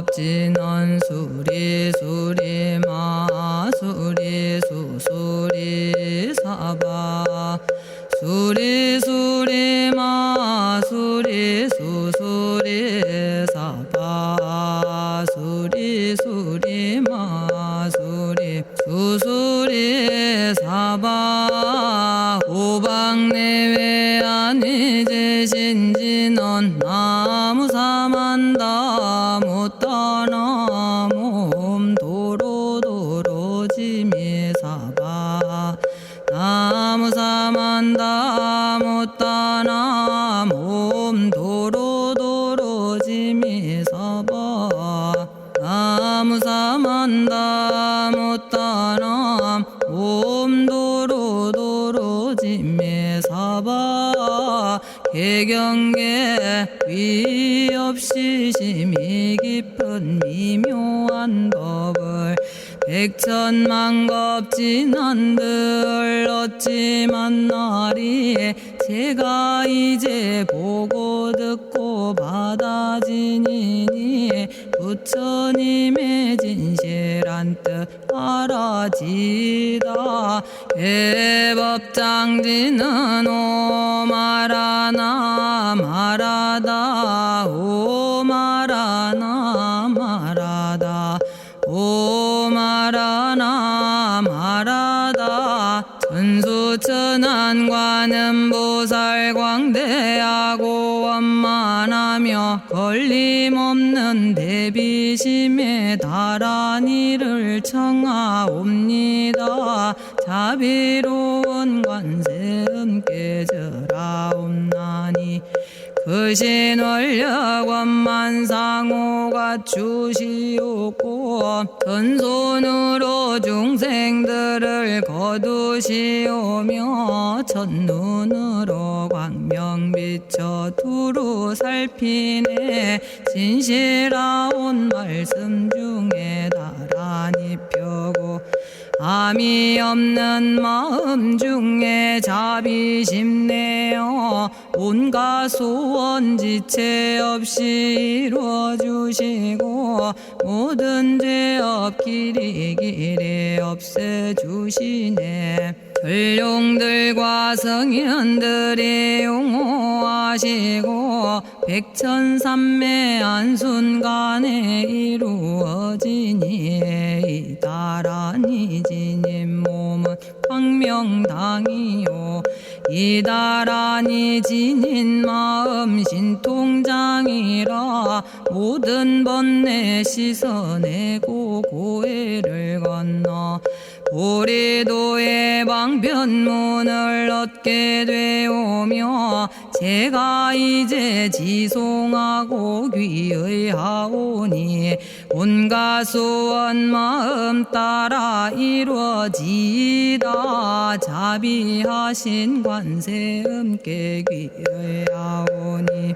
만겁진언 수리수리 마수리 수수리 사바 수리수리 마수리 수수리 사바 수리수리 마수리 수수리 사바 오방내외 안위제신진언 나무사만다 못다나 몸도로도로지미사바 나무사만다 못다나 몸도로도로지미사바 나무사만다 못다나 몸도로도로지미사바 개경계 위없이 심히 깊은 미묘한 법을 백천만겁진한들 어찌 만나리 제가 이제 보고 듣고 받아지니니 부처님의 진실한 뜻 알아지다 해법장지는 오마라나 마라다 오마라나 마라다 오마라나 마라다 천수천안관음보살 광대하고 원만하며 걸림없는 대비심에 달한 이를 청하옵니다. 자비로운 관세음께 절하옵나니 그신원력 원만상호가 주시옵고 전손으로 중생들을 거두시오며 첫눈으로 광명 비춰 두루 살피네 진실하온 말씀 중에 나란히 펴고 암이 없는 마음 중에 자비심 내어 온갖 소원 지체 없이 이루어주시고 모든 죄업 길이 없애주시네. 전룡들과 성현들이 용호하시고 백천삼매 한순간에 이루어지니 이다라니 지님 몸은 광명당이요 이다라니 지닌 마음 신통장이라 모든 번뇌 씻어내고 고해를 건너 보리도의 방편문을 얻게 되오며 제가 이제 지송하고 귀의하오니 온갖 소원 마음 따라 이루어지다 자비하신 관세음께 귀의하오니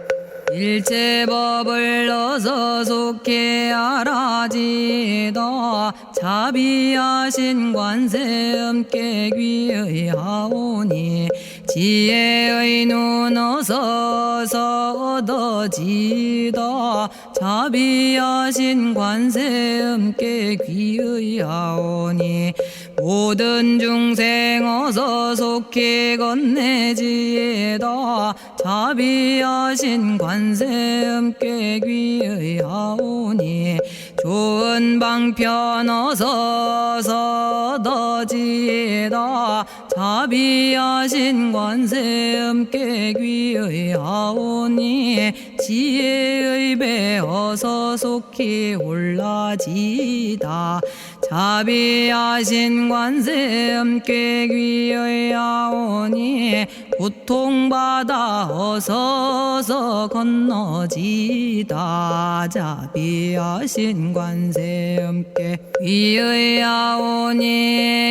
일체법을 어서 속히 알아지다 자비하신 관세음께 귀의하오니 지혜의 눈 어서 얻어지다 자비하신 관세음께 귀의하오니 모든 중생 어서 속히 건네지다 자비하신 관세음께 귀의하오니 좋은 방편 어서 얻어지다 자비하신 관세음께 귀의하오니 지혜의 배 어서 속히 올라지다 자비하신 관세음께 귀의하오니 고통받아 어서 건너지다 자비하신 관세음께 귀의하오니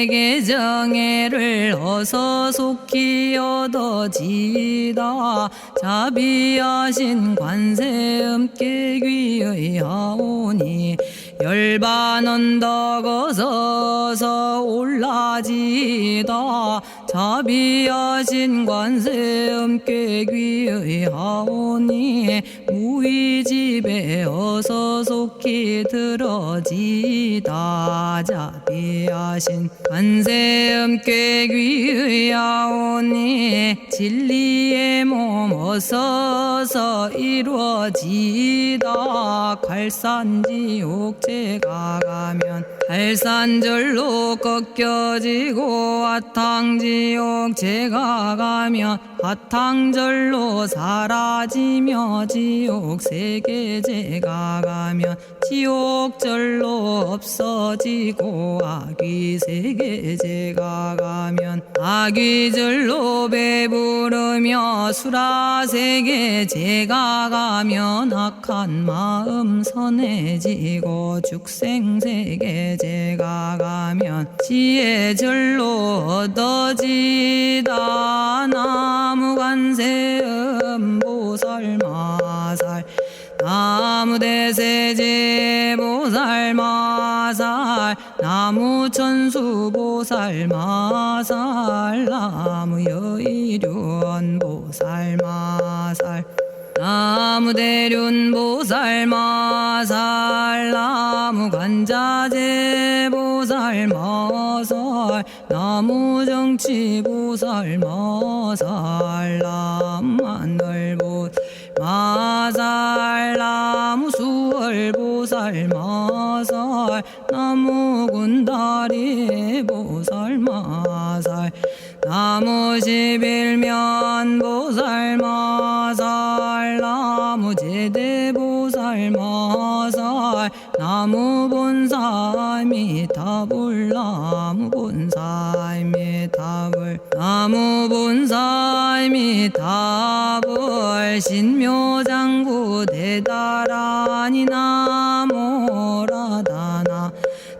개정애를 어서 속히 얻어지다 자비하신 관세음께 귀의하오니 열반 언덕 어서 올라지다 자비하신 관세음께 귀의하오니 무의집에 어서 속히 들어지다. 자비하신 관세음께 귀의하오니 진리의 몸 어서서 이루어지다. 갈산지옥 제가 가면 갈산절로 꺾여지고 화탕지옥 제가 가면 화탕절로 사라지며 지옥 세계 제가 가면 지옥절로 없어지고 아귀 세계 제가 가면 아귀절로 배부르며 수라 세계 제가 가면 악한 마음 선해지고 죽생 세계 제가 가면 지혜절로 얻어지다. 나무관세음 보살마살 나무대세제 보살마살 나무천수 보살마살 나무여의륜 보살마살 나무대륜 보살마살 나무간자재 보살마살 나무정치 보살마살 나무하늘 보살마살 나무수월 보살마살 나무군다리 보살마살 나무십일면 보살마살 나무제대 보살마살 나무본사미타불 나무본사미타불 나무본사미타불 신묘장구 대다라니 나모라다나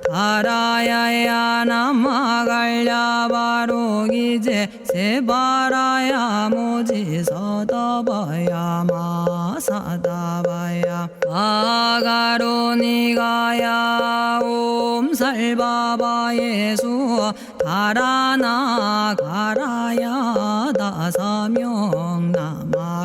다라야야 나마갈야바로기제 세바라야 모지서다바야 마사다바야 마가로니가야 옴살바바예수 다라나 가라야 다사명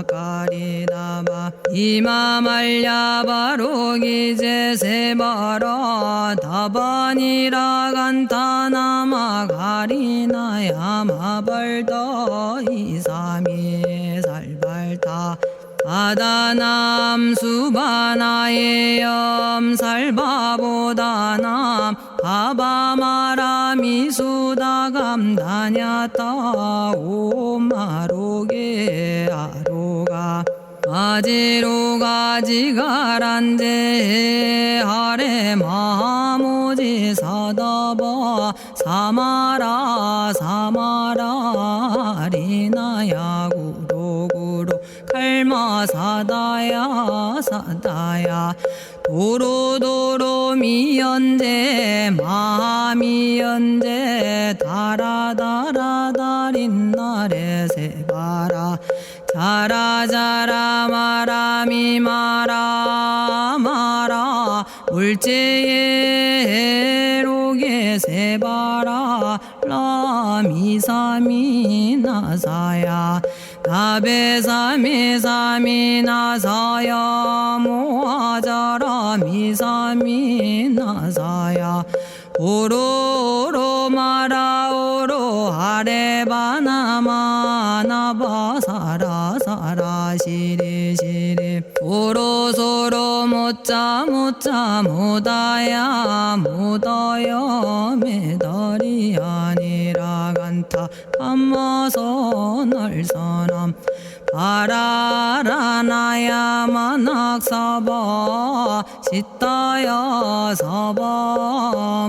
나마가리다바 이마말야바로기제 세바라 다바니라 간타나마 가리나야 마발다 이사미 살발다 아다남 수바나의 염살바보다남 바바마라미 수다감다냐타 오마로게 아로가 아지로가지가란제 하레 마모지 사다바 사마라 사마라 리나야 구로구로 칼마 사다야 사다야 도로도로 미연제 마미연제 다라다라다린나레 세바라 자라자라 마라미 마라 마라 울제에 로게 세바라 라미사미 나사야 나베사미 사미 나사야 모아자라 미사미 나사야 오로로 마라오로 아레바나마 나바사라 사라 시리 시리 오로소로 못자 못자 못다야 못다야 메달이 아니라 간타 감마서 날선함 바라라나야 만학사바 시타야 사바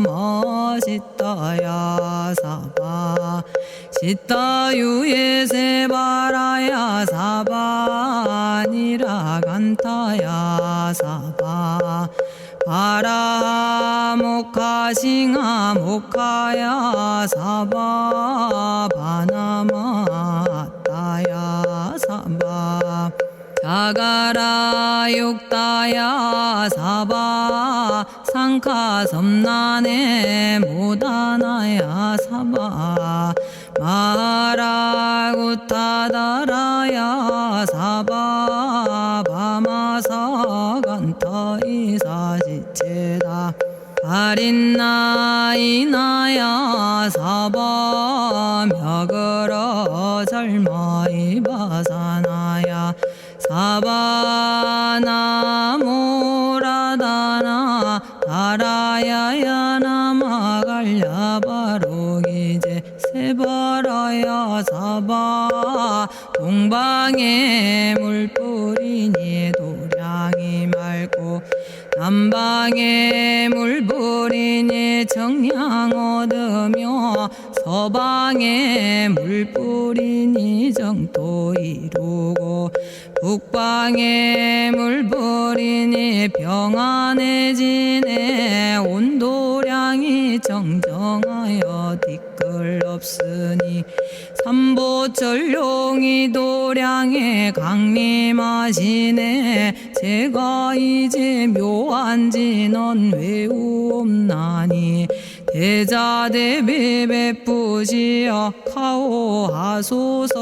마시타야 사바 시타유에 세바라야 사바니라 간타야 사바 바라 모카싱아 모카야 사바 바나마 따야 사바 자가라 육다야 사바 상카 섬나네 모다나야 사바 마라구타다라야 사바 바마사간타 이사시체다 아린나이나야 사바 며그러 절마이바사나야 사바나모라다나 다라야야 나마갈야바로기제 세바라야 사바 동방에 물뿌리니 도량이 맑고 남방에 물뿌리니 정량 얻으며 서방에 물뿌리니 정토 이루고 북방에 물뿌리니 평안해지네 온도량이 정정하여 뒤끌 없으니 삼보철룡이 도량에 강림하시네 제가 이제 묘한 진언 외우옵나니 대자대비 베푸시어 카오하소서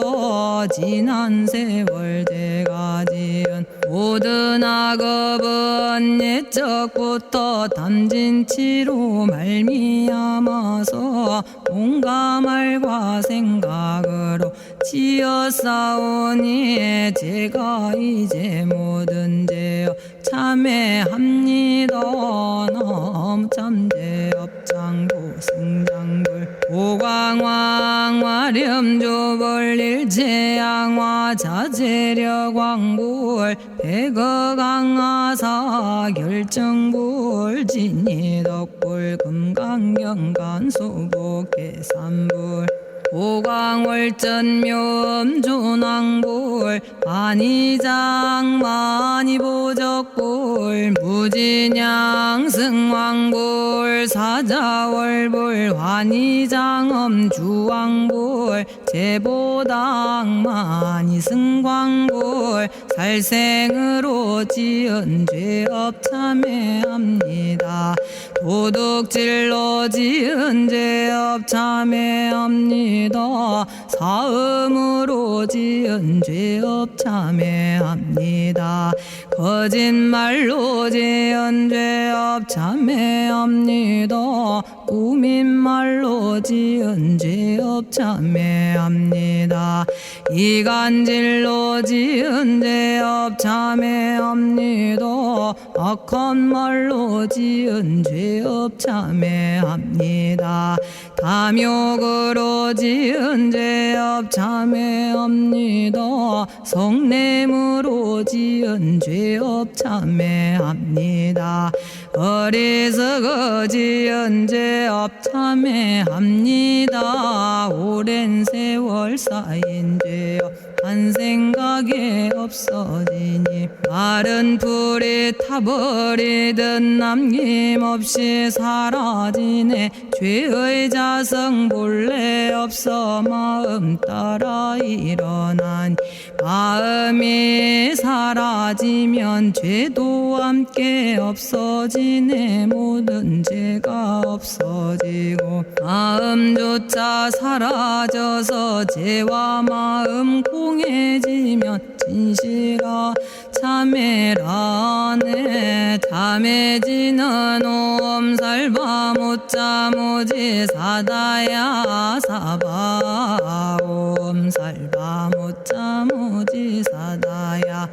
지난 세월 제가 지은 모든 악업은 옛적부터 탐진치로 말미암아서 온갖 말과 생각으로 지었사오니 제가 이제 모든 죄업 참회합니다. 너무 참죄업장고 승장불 오광왕 화렴조벌 일제양화 자재려광불 백어강하사 결정불 진이덕불 금강경간 소복계산불 오광월전묘음존왕불 안희장 만이보적불 무진양승왕불 사자월불 환희장엄 주왕불 제보당 만이승광불 살생으로 지은 죄업 참회합니다. 도둑질로 지은 죄업 참회합니다. 사음으로 지은 죄업 참회합니다. 거짓말로 지은 죄업 참회합니다. 꾸민말로 지은 죄업 참회합니다. 이간질로 지은 죄업 참회합니다. 악한 말로 지은 죄업 참회합니다. 탐욕으로 지은 죄업 참회합니다. 성냄으로 지은 죄업 참회합니다. 어리석어 지은 죄업 참회합니다. 오랜 세월 쌓인 죄업 한 생각에 없어지니 마른 풀이 타버리듯 남김없이 사라지네. 죄의 자성 본래 없어 마음 따라 일어나니 마음이 사라지면 죄도 함께 없어지네. 모든 죄가 없어지고 마음조차 사라져서 죄와 마음 공해지면 진실아 참회라네. 참해지는 옴살바 못자모지 사다야 사바 옴살바 못자모지 사다야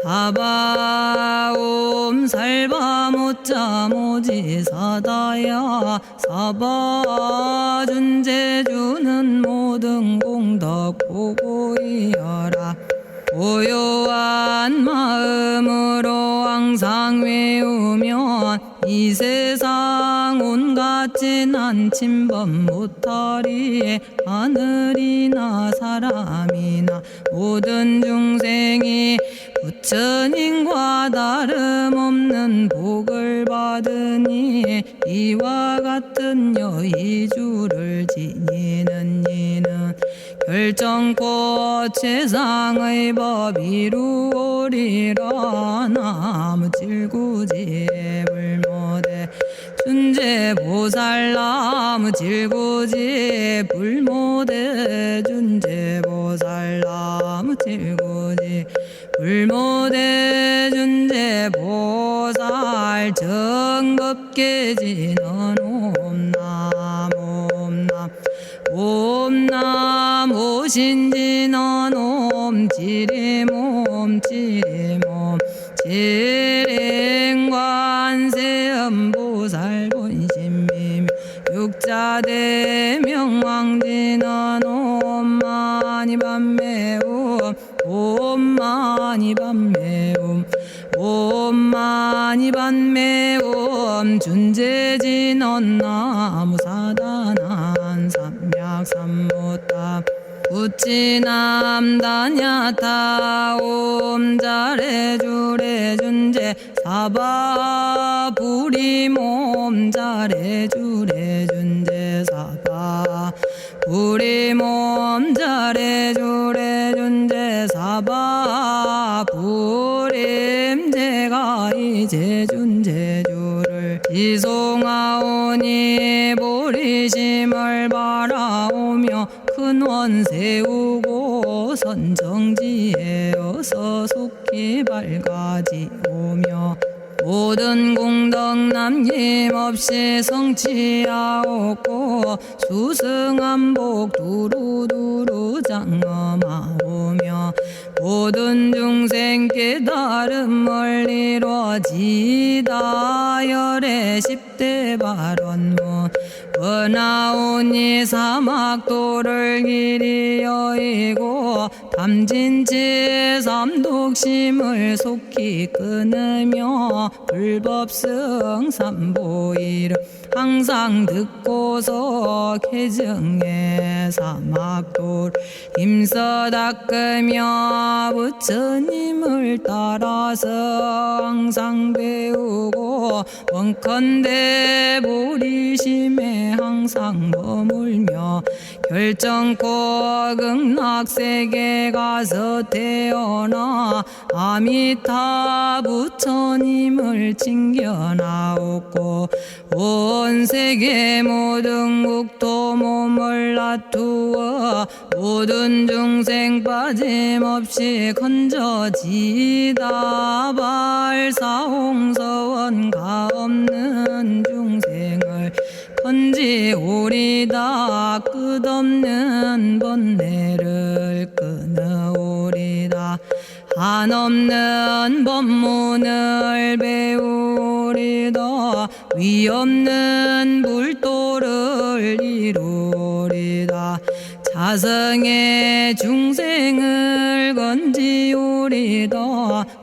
사바 옴살바 못자모지 사다야 사바 준재주는 모든 공덕 보고이여라. 고요한 마음으로 항상 외우면 이 세상 온갖 진한 침범 못하리. 하늘이나 사람이나 모든 중생이 부처님과 다름없는 복을 받으니 이와 같은 여의주를 지니는 이는 결정코 최상의 법 이루오리라. 나무질구지에 불모대 준재보살 나무질구지에 불모대 정법계지는 옴남 오신지는 옴지리몸 지랭관세음보살 본심미묘 육자대명왕지는 옴마니밤매옴 옴마니밤매옴 옴마니밤매옴 준재진언 나무사단한 삼약삼무타 부치남다냐타 옴자레주레 준재 사바 부리몸 자레주레 준재 사바 부리몸 자레주레 준재 사바 부림 제가 이제 준재주를 지송하오니 보리심을 바라오며 큰원 세우고 선정지에 어서 속히 밝아지오며 모든 공덕 남김없이 성취하옵고 수승한복 두루두루 장엄하오며 모든 중생 깨달음을 이루어지다 열의 10대 발원문 은하오니 사막도를 길이 여의고 담진치 삼독심을 속히 끊으며 불법승 삼보이를 항상 듣고서 개정해 사막도를 힘써 닦으며 부처님을 따라서 항상 배우고 원컨대 보리심에 항상 머물며 결정코 극락세계 가서 태어나 아미타 부처님을 징견하옵고 온 세계 모든 국토 몸을 놔두어 모든 중생 빠짐없이 건져지다 발사홍서원 가없는 중생을 건지오리다 끝없는 번뇌를 끊어오리다 한없는 법문을 배우리다 위없는 불도를 이루리다 자성의 중생을 건지오리다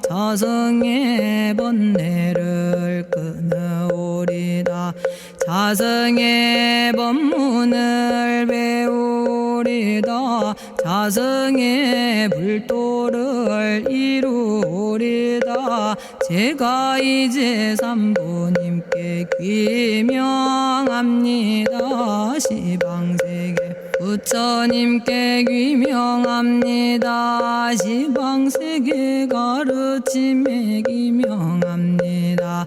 자성의 번뇌를 끊어오리다 자성의 법문을 배우리다 자성의 불도를 이루리다 제가 이제 삼부님께 귀명합니다 시방세계 부처님께 귀명합니다 시방세계 가르침에 귀명합니다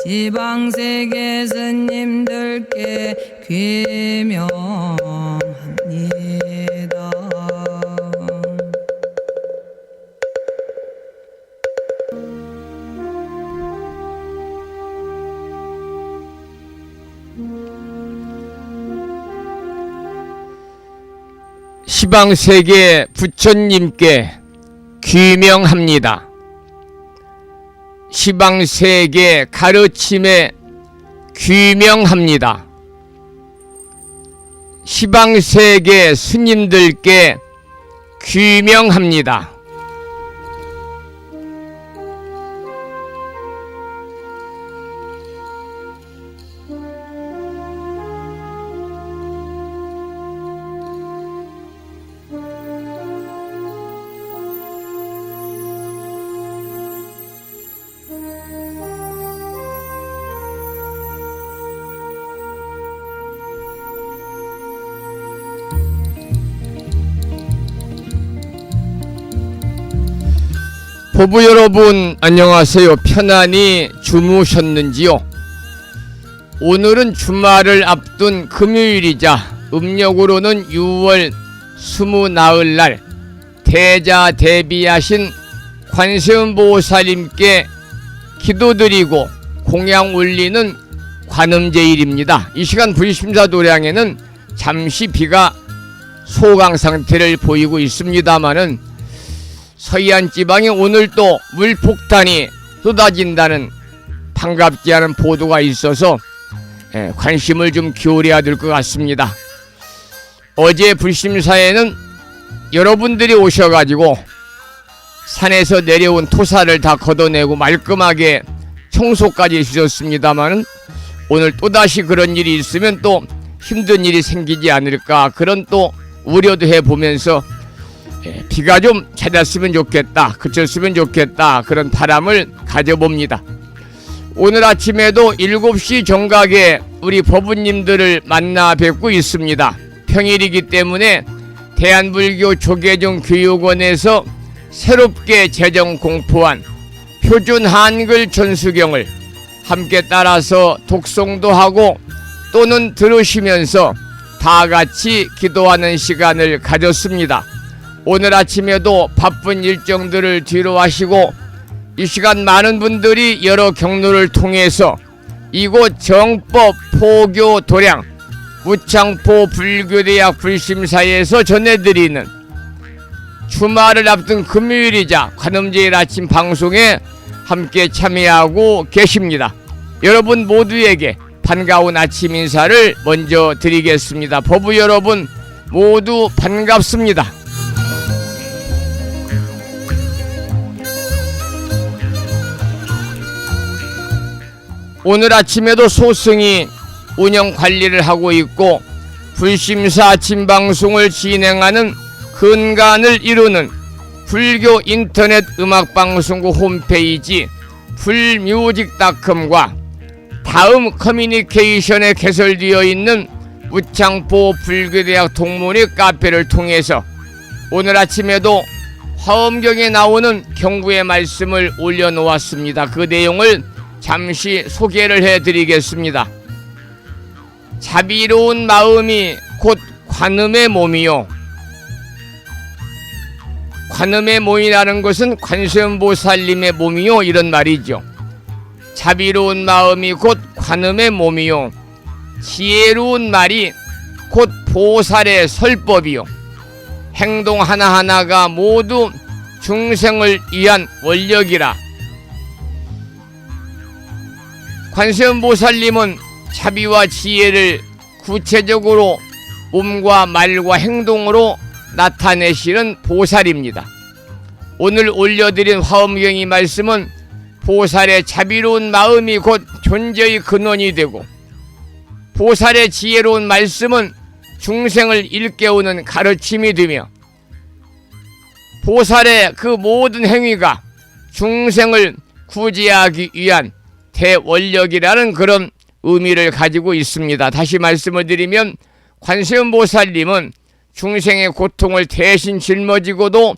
시방세계 스님들께 귀명합니다. 시방세계 부처님께 귀명합니다. 시방세계 가르침에 귀명합니다. 시방세계 스님들께 귀명합니다. 보부 여러분 안녕하세요. 편안히 주무셨는지요? 오늘은 주말을 앞둔 금요일이자 음력으로는 6월 20나흘날 대자 대비하신 관세음보살님께 기도드리고 공양 올리는 관음제일입니다. 이 시간 불심사 도량에는 잠시 비가 소강 상태를 보이고 있습니다마는 서해안 지방에 오늘 또 물폭탄이 쏟아진다는 반갑지 않은 보도가 있어서 관심을 좀 기울여야 될 것 같습니다. 어제 불심사에는 여러분들이 오셔가지고 산에서 내려온 토사를 다 걷어내고 말끔하게 청소까지 해주셨습니다만 오늘 또다시 그런 일이 있으면 또 힘든 일이 생기지 않을까, 그런 또 우려도 해보면서 비가 좀 잦았으면 좋겠다, 그쳤으면 좋겠다, 그런 바람을 가져봅니다. 오늘 아침에도 7시 정각에 우리 법우님들을 만나 뵙고 있습니다. 평일이기 때문에 대한불교 조계종 교육원에서 새롭게 제정 공포한 표준 한글 전수경을 함께 따라서 독송도 하고 또는 들으시면서 다 같이 기도하는 시간을 가졌습니다. 오늘 아침에도 바쁜 일정들을 뒤로 하시고 이 시간 많은 분들이 여러 경로를 통해서 이곳 정법 포교 도량 무창포 불교대학 불심사에서 전해드리는 주말을 앞둔 금요일이자 관음제일 아침 방송에 함께 참여하고 계십니다. 여러분 모두에게 반가운 아침 인사를 먼저 드리겠습니다. 법우 여러분 모두 반갑습니다. 오늘 아침에도 소승이 운영 관리를 하고 있고 불심사 아침 방송을 진행하는 근간을 이루는 불교 인터넷 음악방송국 홈페이지 불뮤직닷컴과 다음 커뮤니케이션에 개설되어 있는 무창포 불교대학 동문회 카페를 통해서 오늘 아침에도 화엄경에 나오는 경구의 말씀을 올려놓았습니다. 그 내용을 잠시 소개를 해드리겠습니다. 자비로운 마음이 곧 관음의 몸이요. 관음의 몸이라는 것은 관세음보살님의 몸이요, 이런 말이죠. 자비로운 마음이 곧 관음의 몸이요. 지혜로운 말이 곧 보살의 설법이요. 행동 하나하나가 모두 중생을 위한 원력이라. 관세음보살님은 자비와 지혜를 구체적으로 몸과 말과 행동으로 나타내시는 보살입니다. 오늘 올려드린 화엄경의 말씀은 보살의 자비로운 마음이 곧 존재의 근원이 되고 보살의 지혜로운 말씀은 중생을 일깨우는 가르침이 되며 보살의 그 모든 행위가 중생을 구제하기 위한 대원력이라는 그런 의미를 가지고 있습니다. 다시 말씀을 드리면 관세음보살님은 중생의 고통을 대신 짊어지고도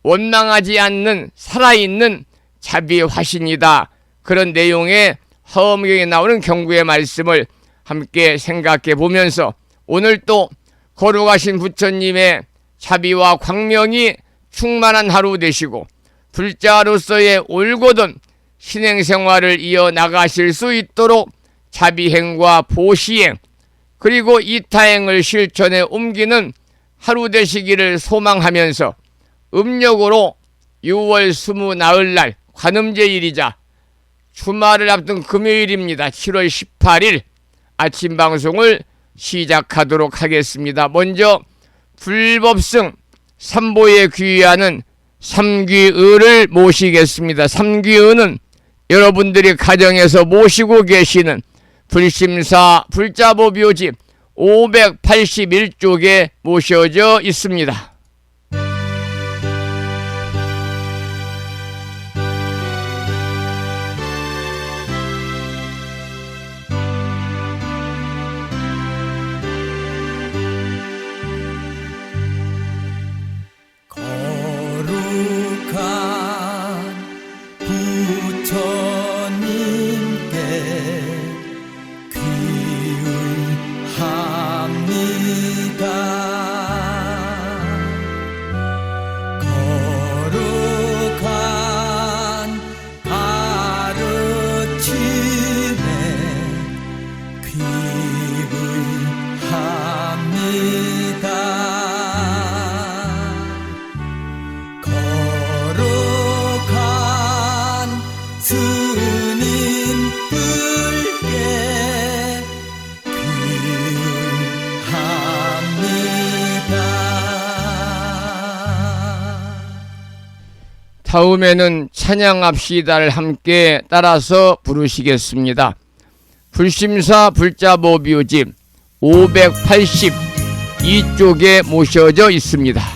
원망하지 않는 살아있는 자비의 화신이다. 그런 내용의 화엄경에 나오는 경구의 말씀을 함께 생각해 보면서 오늘 또 거룩하신 부처님의 자비와 광명이 충만한 하루 되시고 불자로서의 올곧은 신행생활을 이어나가실 수 있도록 자비행과 보시행 그리고 이타행을 실천에 옮기는 하루 되시기를 소망하면서 음력으로 6월 20 나흘날 관음제일이자 주말을 앞둔 금요일입니다. 7월 18일 아침 방송을 시작하도록 하겠습니다. 먼저 불법승 삼보에 귀의하는 삼귀의를 모시겠습니다. 삼귀의는 여러분들이 가정에서 모시고 계시는 불심사 불자보묘집 581쪽에 모셔져 있습니다. 다음에는 찬양합시다를 함께 따라서 부르시겠습니다. 불심사 불자보뷰집 582쪽에 모셔져 있습니다.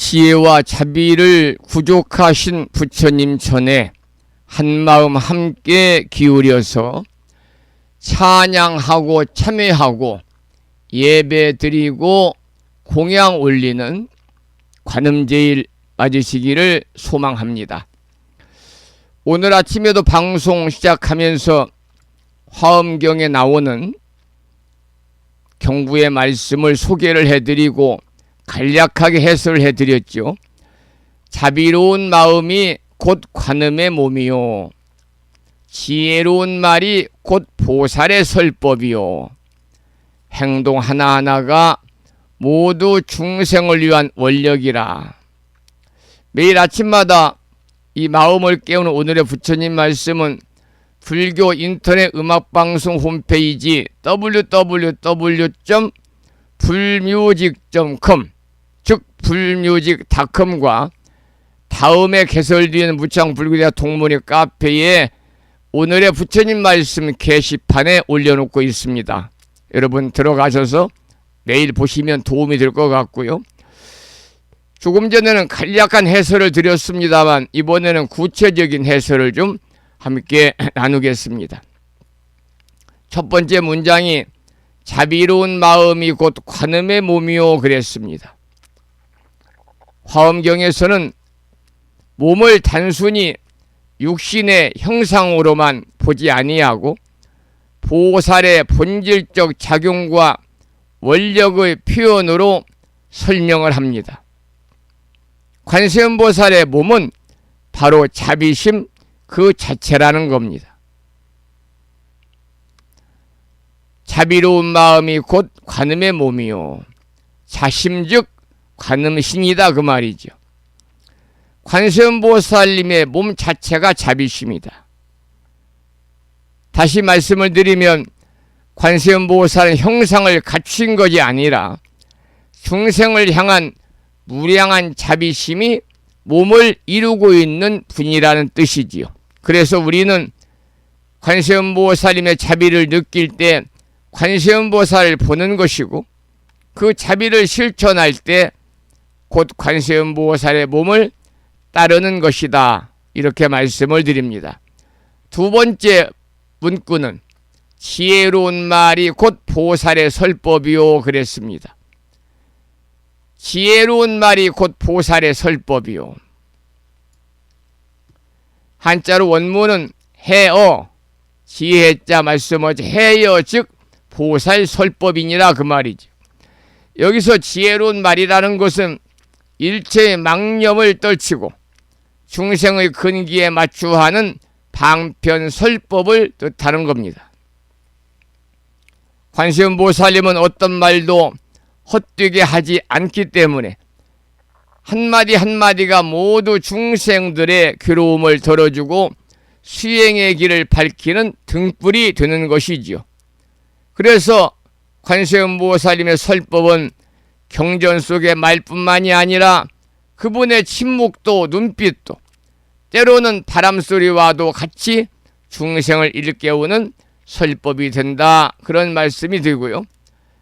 지혜와 자비를 구족하신 부처님 전에 한마음 함께 기울여서 찬양하고 참회하고 예배드리고 공양 올리는 관음제일 맞으시기를 소망합니다. 오늘 아침에도 방송 시작하면서 화엄경에 나오는 경부의 말씀을 소개를 해드리고 간략하게 해설을 해드렸죠. 자비로운 마음이 곧 관음의 몸이요, 지혜로운 말이 곧 보살의 설법이요, 행동 하나하나가 모두 중생을 위한 원력이라. 매일 아침마다 이 마음을 깨우는 오늘의 부처님 말씀은 불교 인터넷 음악방송 홈페이지 www.불뮤직.com 즉 불뮤직.com과 다음에 개설되는 무창불교대학 동문회 카페에 오늘의 부처님 말씀 게시판에 올려놓고 있습니다. 여러분 들어가셔서 매일 보시면 도움이 될 것 같고요. 조금 전에는 간략한 해설을 드렸습니다만 이번에는 구체적인 해설을 좀 함께 나누겠습니다. 첫 번째 문장이 자비로운 마음이 곧 관음의 몸이요 그랬습니다. 화엄경에서는 몸을 단순히 육신의 형상으로만 보지 아니하고 보살의 본질적 작용과 원력의 표현으로 설명을 합니다. 관세음보살의 몸은 바로 자비심 그 자체라는 겁니다. 자비로운 마음이 곧 관음의 몸이요, 자심 즉 관음신이다 그 말이죠. 관세음보살님의 몸 자체가 자비심이다. 다시 말씀을 드리면 관세음보살은 형상을 갖춘 것이 아니라 중생을 향한 무량한 자비심이 몸을 이루고 있는 분이라는 뜻이지요. 그래서 우리는 관세음보살님의 자비를 느낄 때 관세음보살을 보는 것이고, 그 자비를 실천할 때 곧 관세음보살의 몸을 따르는 것이다, 이렇게 말씀을 드립니다. 두 번째 문구는 지혜로운 말이 곧 보살의 설법이요 그랬습니다. 지혜로운 말이 곧 보살의 설법이요. 한자로 원문은 해어, 지혜자 말씀하지 해여 즉 보살 설법이니라 그 말이죠. 여기서 지혜로운 말이라는 것은 일체의 망념을 떨치고 중생의 근기에 맞추하는 방편 설법을 뜻하는 겁니다. 관세음보살님은 어떤 말도 헛되게 하지 않기 때문에 한마디 한마디가 모두 중생들의 괴로움을 덜어주고 수행의 길을 밝히는 등불이 되는 것이지요. 그래서 관세음보살님의 설법은 경전 속의 말뿐만이 아니라 그분의 침묵도 눈빛도 때로는 바람소리와도 같이 중생을 일깨우는 설법이 된다, 그런 말씀이 되고요.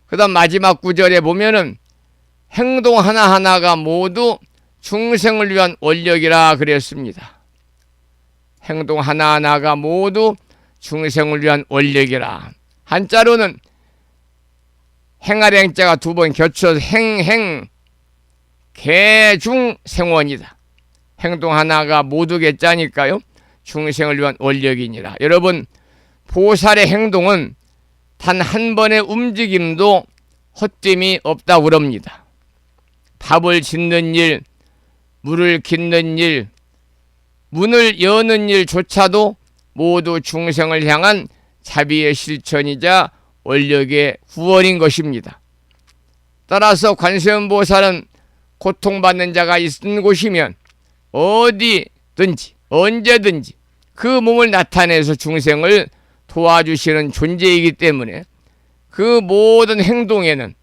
그 다음 마지막 구절에 보면은 행동 하나하나가 모두 중생을 위한 원력이라 그랬습니다. 행동 하나하나가 모두 중생을 위한 원력이라. 한자로는 행아랭자가 두 번 겹쳐서 개중생원이다. 행동 하나가 모두 개자니까요. 중생을 위한 원력이니라. 여러분, 보살의 행동은 단 한 번의 움직임도 헛됨이 없다고 그럽니다. 밥을 짓는 일, 물을 깃는 일, 문을 여는 일조차도 모두 중생을 향한 자비의 실천이자 원력의 구원인 것입니다. 따라서 관세음보살은 고통받는 자가 있는 곳이면 어디든지 언제든지 그 몸을 나타내서 중생을 도와주시는 존재이기 때문에 그 모든 행동에는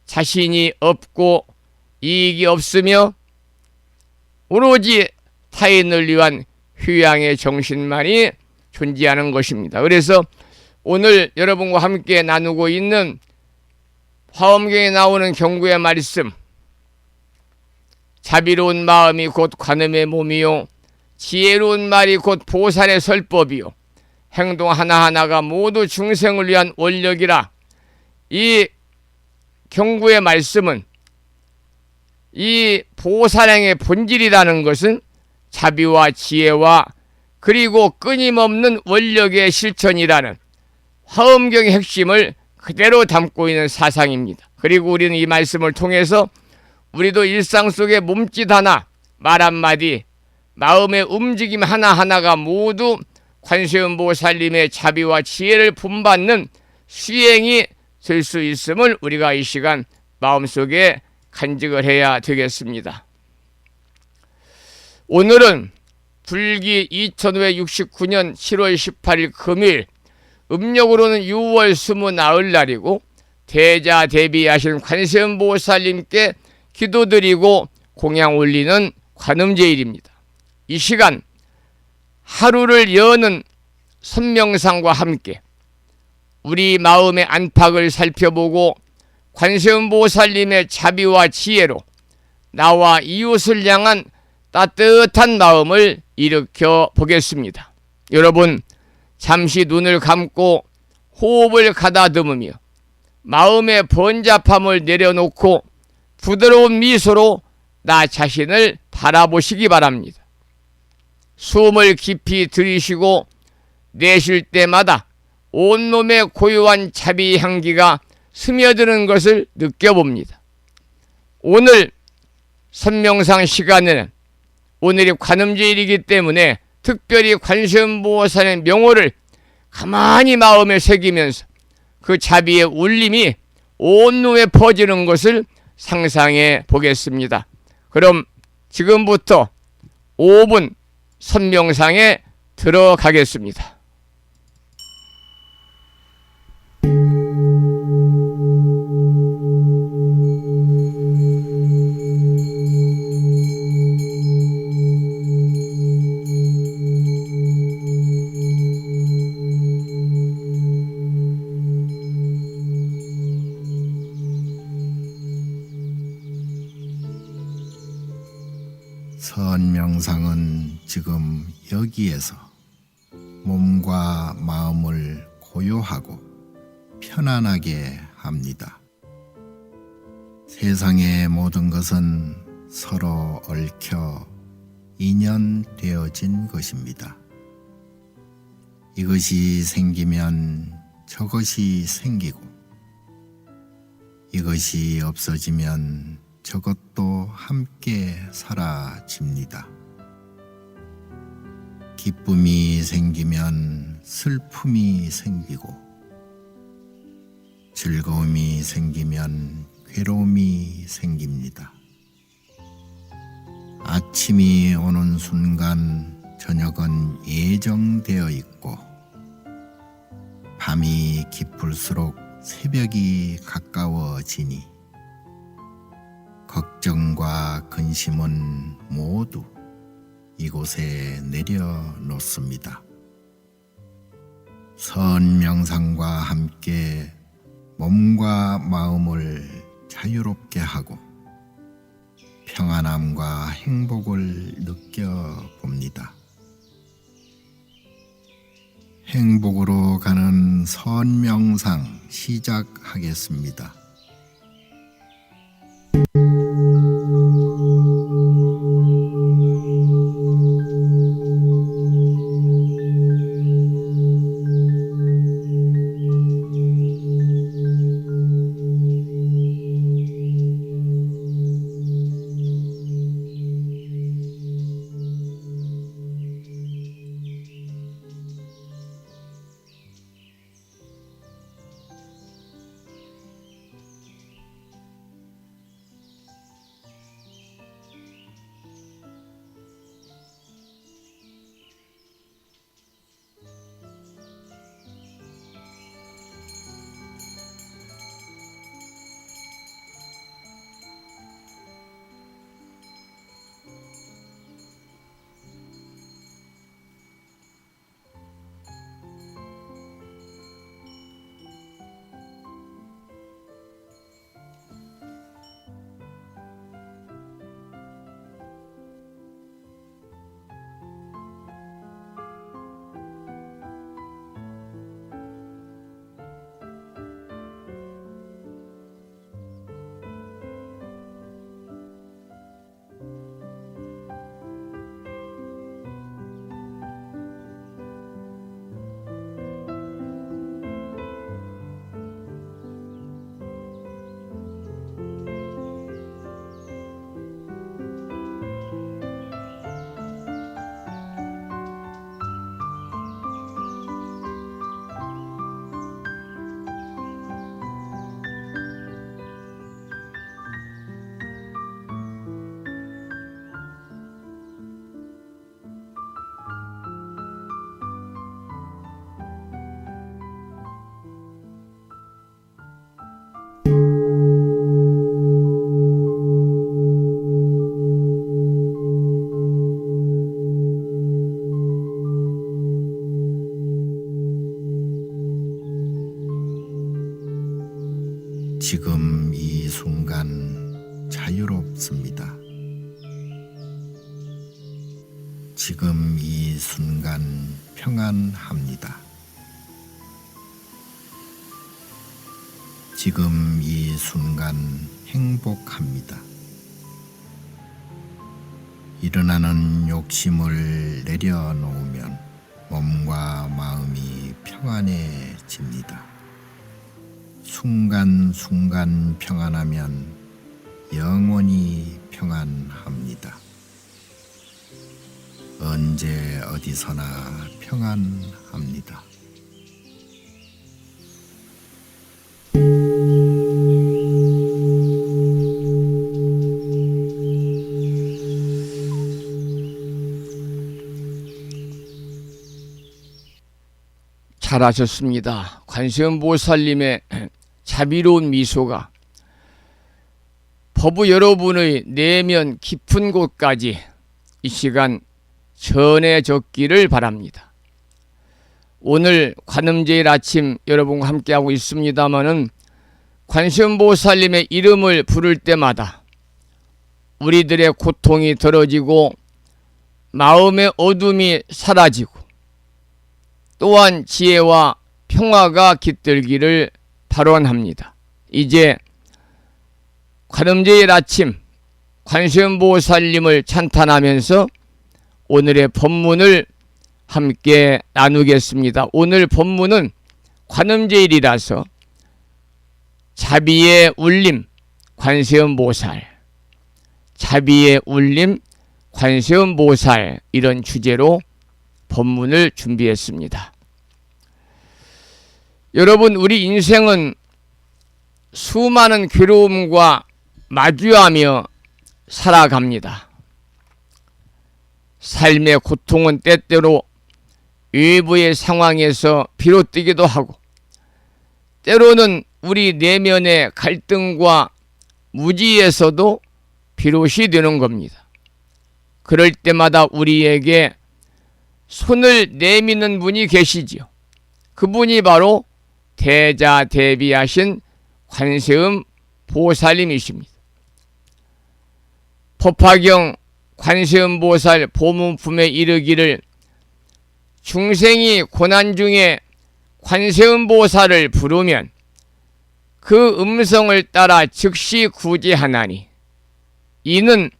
자신이 없고 이익이 없으며 오로지 타인을 위한 휴양의 정신만이 존재하는 것입니다. 그래서 오늘 여러분과 함께 나누고 있는 화엄경에 나오는 경구의 말씀, 자비로운 마음이 곧 관음의 몸이요 지혜로운 말이 곧 보살의 설법이요 행동 하나하나가 모두 중생을 위한 원력이라. 이 경구의 말씀은 이 보살행의 본질이라는 것은 자비와 지혜와 그리고 끊임없는 원력의 실천이라는 화엄경의 핵심을 그대로 담고 있는 사상입니다. 그리고 우리는 이 말씀을 통해서 우리도 일상 속의 몸짓 하나, 말 한마디, 마음의 움직임 하나하나가 모두 관세음보살님의 자비와 지혜를 본받는 수행이 될 수 있음을 우리가 이 시간 마음속에 간직을 해야 되겠습니다. 오늘은 불기 2569년 7월 18일 금일, 음력으로는 6월 20 날이고 대자 대비하신 관세음보살님께 기도드리고 공양 올리는 관음제일입니다. 이 시간 하루를 여는 선명상과 함께 우리 마음의 안팎을 살펴보고 관세음보살님의 자비와 지혜로 나와 이웃을 향한 따뜻한 마음을 일으켜 보겠습니다. 여러분, 잠시 눈을 감고 호흡을 가다듬으며 마음의 번잡함을 내려놓고 부드러운 미소로 나 자신을 바라보시기 바랍니다. 숨을 깊이 들이쉬고 내쉴 때마다 온몸에 고요한 자비 향기가 스며드는 것을 느껴봅니다. 오늘 선명상 시간에는 오늘이 관음제일이기 때문에 특별히 관세음보살의 명호를 가만히 마음에 새기면서 그 자비의 울림이 온몸에 퍼지는 것을 상상해 보겠습니다. 그럼 지금부터 5분 선명상에 들어가겠습니다. 선명상은 지금 여기에서 몸과 마음을 고요하고 편안하게 합니다. 세상의 모든 것은 서로 얽혀 인연되어진 것입니다. 이것이 생기면 저것이 생기고, 이것이 없어지면 저것도 함께 사라집니다. 기쁨이 생기면 슬픔이 생기고, 즐거움이 생기면 괴로움이 생깁니다. 아침이 오는 순간 저녁은 예정되어 있고, 밤이 깊을수록 새벽이 가까워지니 걱정과 근심은 모두 이곳에 내려놓습니다. 선명상과 함께 몸과 마음을 자유롭게 하고 평안함과 행복을 느껴봅니다. 행복으로 가는 선명상 시작하겠습니다. 지금 이 순간 자유롭습니다. 지금 이 순간 평안합니다. 지금 이 순간 행복합니다. 일어나는 욕심을 내려놓으면 몸과 마음이 평안해집니다. 순간순간 평안하면 영원히 평안합니다. 언제 어디서나 평안합니다. 잘하셨습니다. 관세음보살님의 자비로운 미소가 법우 여러분의 내면 깊은 곳까지 이 시간 전해졌기를 바랍니다. 오늘 관음제일 아침 여러분과 함께하고 있습니다마는 관세음보살님의 이름을 부를 때마다 우리들의 고통이 덜어지고 마음의 어둠이 사라지고 또한 지혜와 평화가 깃들기를 발언합니다. 이제 관음제일 아침 관세음보살님을 찬탄하면서 오늘의 법문을 함께 나누겠습니다. 오늘 법문은 관음제일이라서 자비의 울림 관세음보살, 자비의 울림 관세음보살, 이런 주제로 법문을 준비했습니다. 여러분, 우리 인생은 수많은 괴로움과 마주하며 살아갑니다. 삶의 고통은 때때로 외부의 상황에서 비롯되기도 하고, 때로는 우리 내면의 갈등과 무지에서도 비롯이 되는 겁니다. 그럴 때마다 우리에게 손을 내미는 분이 계시지요. 그분이 바로 대자대비하신 관세음 보살님이십니다. 법화경 관세음보살 보문품에 이르기를 중생이 고난 중에 관세음보살을 부르면 그 음성을 따라 즉시 구제하나니 이는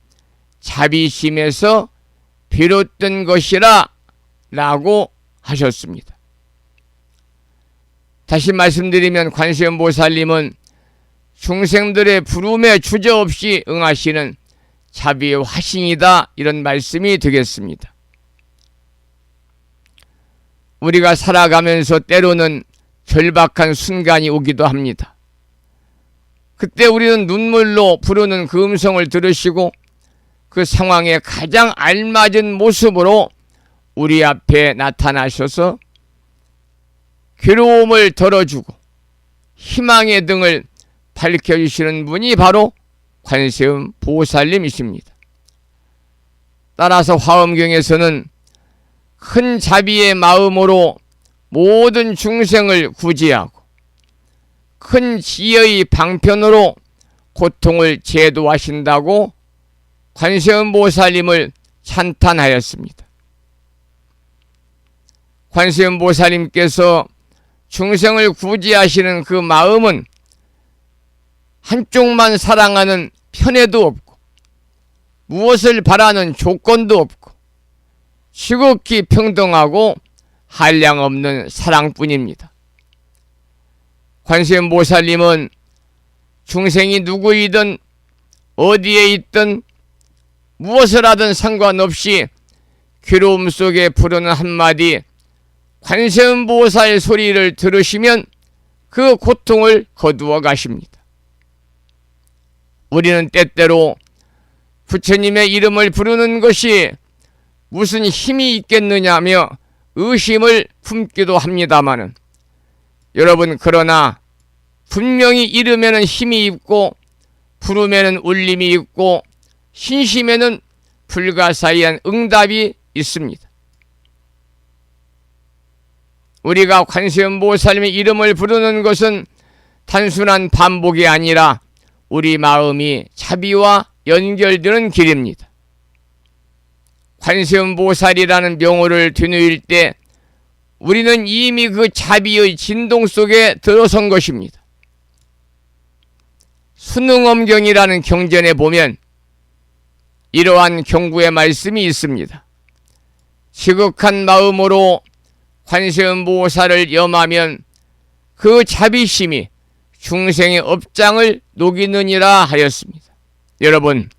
자비심에서 비롯된 것이라 라고 하셨습니다. 다시 말씀드리면 관세음보살님은 중생들의 부름에 주저없이 응하시는 자비의 화신이다, 이런 말씀이 되겠습니다. 우리가 살아가면서 때로는 절박한 순간이 오기도 합니다. 그때 우리는 눈물로 부르는 그 음성을 들으시고 그 상황에 가장 알맞은 모습으로 우리 앞에 나타나셔서 괴로움을 덜어주고 희망의 등을 밝혀주시는 분이 바로 관세음 보살님이십니다. 따라서 화엄경에서는 큰 자비의 마음으로 모든 중생을 구제하고 큰 지혜의 방편으로 고통을 제도하신다고 관세음 보살님을 찬탄하였습니다. 관세음 보살님께서 중생을 구제하시는 그 마음은 한쪽만 사랑하는 편애도 없고 무엇을 바라는 조건도 없고 지극히 평등하고 한량없는 사랑뿐입니다. 관세음 보살님은 중생이 누구이든 어디에 있든 무엇을 하든 상관없이 괴로움 속에 부르는 한마디 관세음 보살 소리를 들으시면 그 고통을 거두어 가십니다. 우리는 때때로 부처님의 이름을 부르는 것이 무슨 힘이 있겠느냐며 의심을 품기도 합니다마는, 여러분, 그러나 분명히 이름에는 힘이 있고 부르면은 울림이 있고 신심에는 불가사의한 응답이 있습니다. 우리가 관세음 보살님의 이름을 부르는 것은 단순한 반복이 아니라 우리 마음이 자비와 연결되는 길입니다. 관세음 보살이라는 명호를 되뇌일 때 우리는 이미 그 자비의 진동 속에 들어선 것입니다. 수능엄경이라는 경전에 보면 이러한 경구의 말씀이 있습니다. 지극한 마음으로 관세음 보살을 염하면 그 자비심이 중생의 업장을 녹이느니라 하였습니다. 여러분,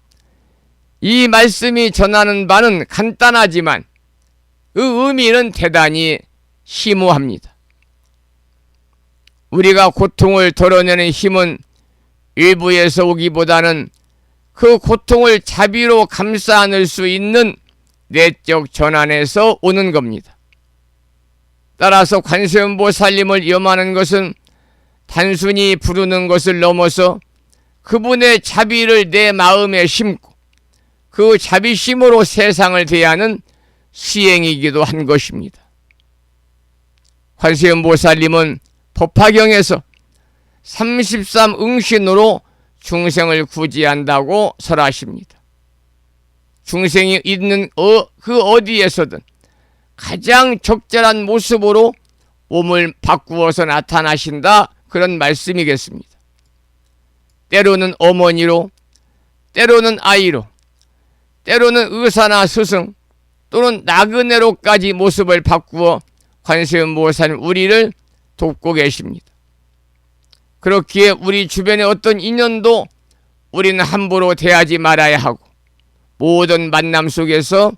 이 말씀이 전하는 바는 간단하지만 그 의미는 대단히 심오합니다. 우리가 고통을 덜어내는 힘은 외부에서 오기보다는 그 고통을 자비로 감싸 안을 수 있는 내적 전환에서 오는 겁니다. 따라서 관세음보살님을 염하는 것은 단순히 부르는 것을 넘어서 그분의 자비를 내 마음에 심고 그 자비심으로 세상을 대하는 시행이기도 한 것입니다. 관세음보살님은 법화경에서 33응신으로 중생을 구제한다고 설하십니다. 중생이 있는 그 어디에서든 가장 적절한 모습으로 몸을 바꾸어서 나타나신다, 그런 말씀이겠습니다. 때로는 어머니로, 때로는 아이로, 때로는 의사나 스승 또는 나그네로까지 모습을 바꾸어 관세음보살님 우리를 돕고 계십니다. 그렇기에 우리 주변의 어떤 인연도 우리는 함부로 대하지 말아야 하고 모든 만남 속에서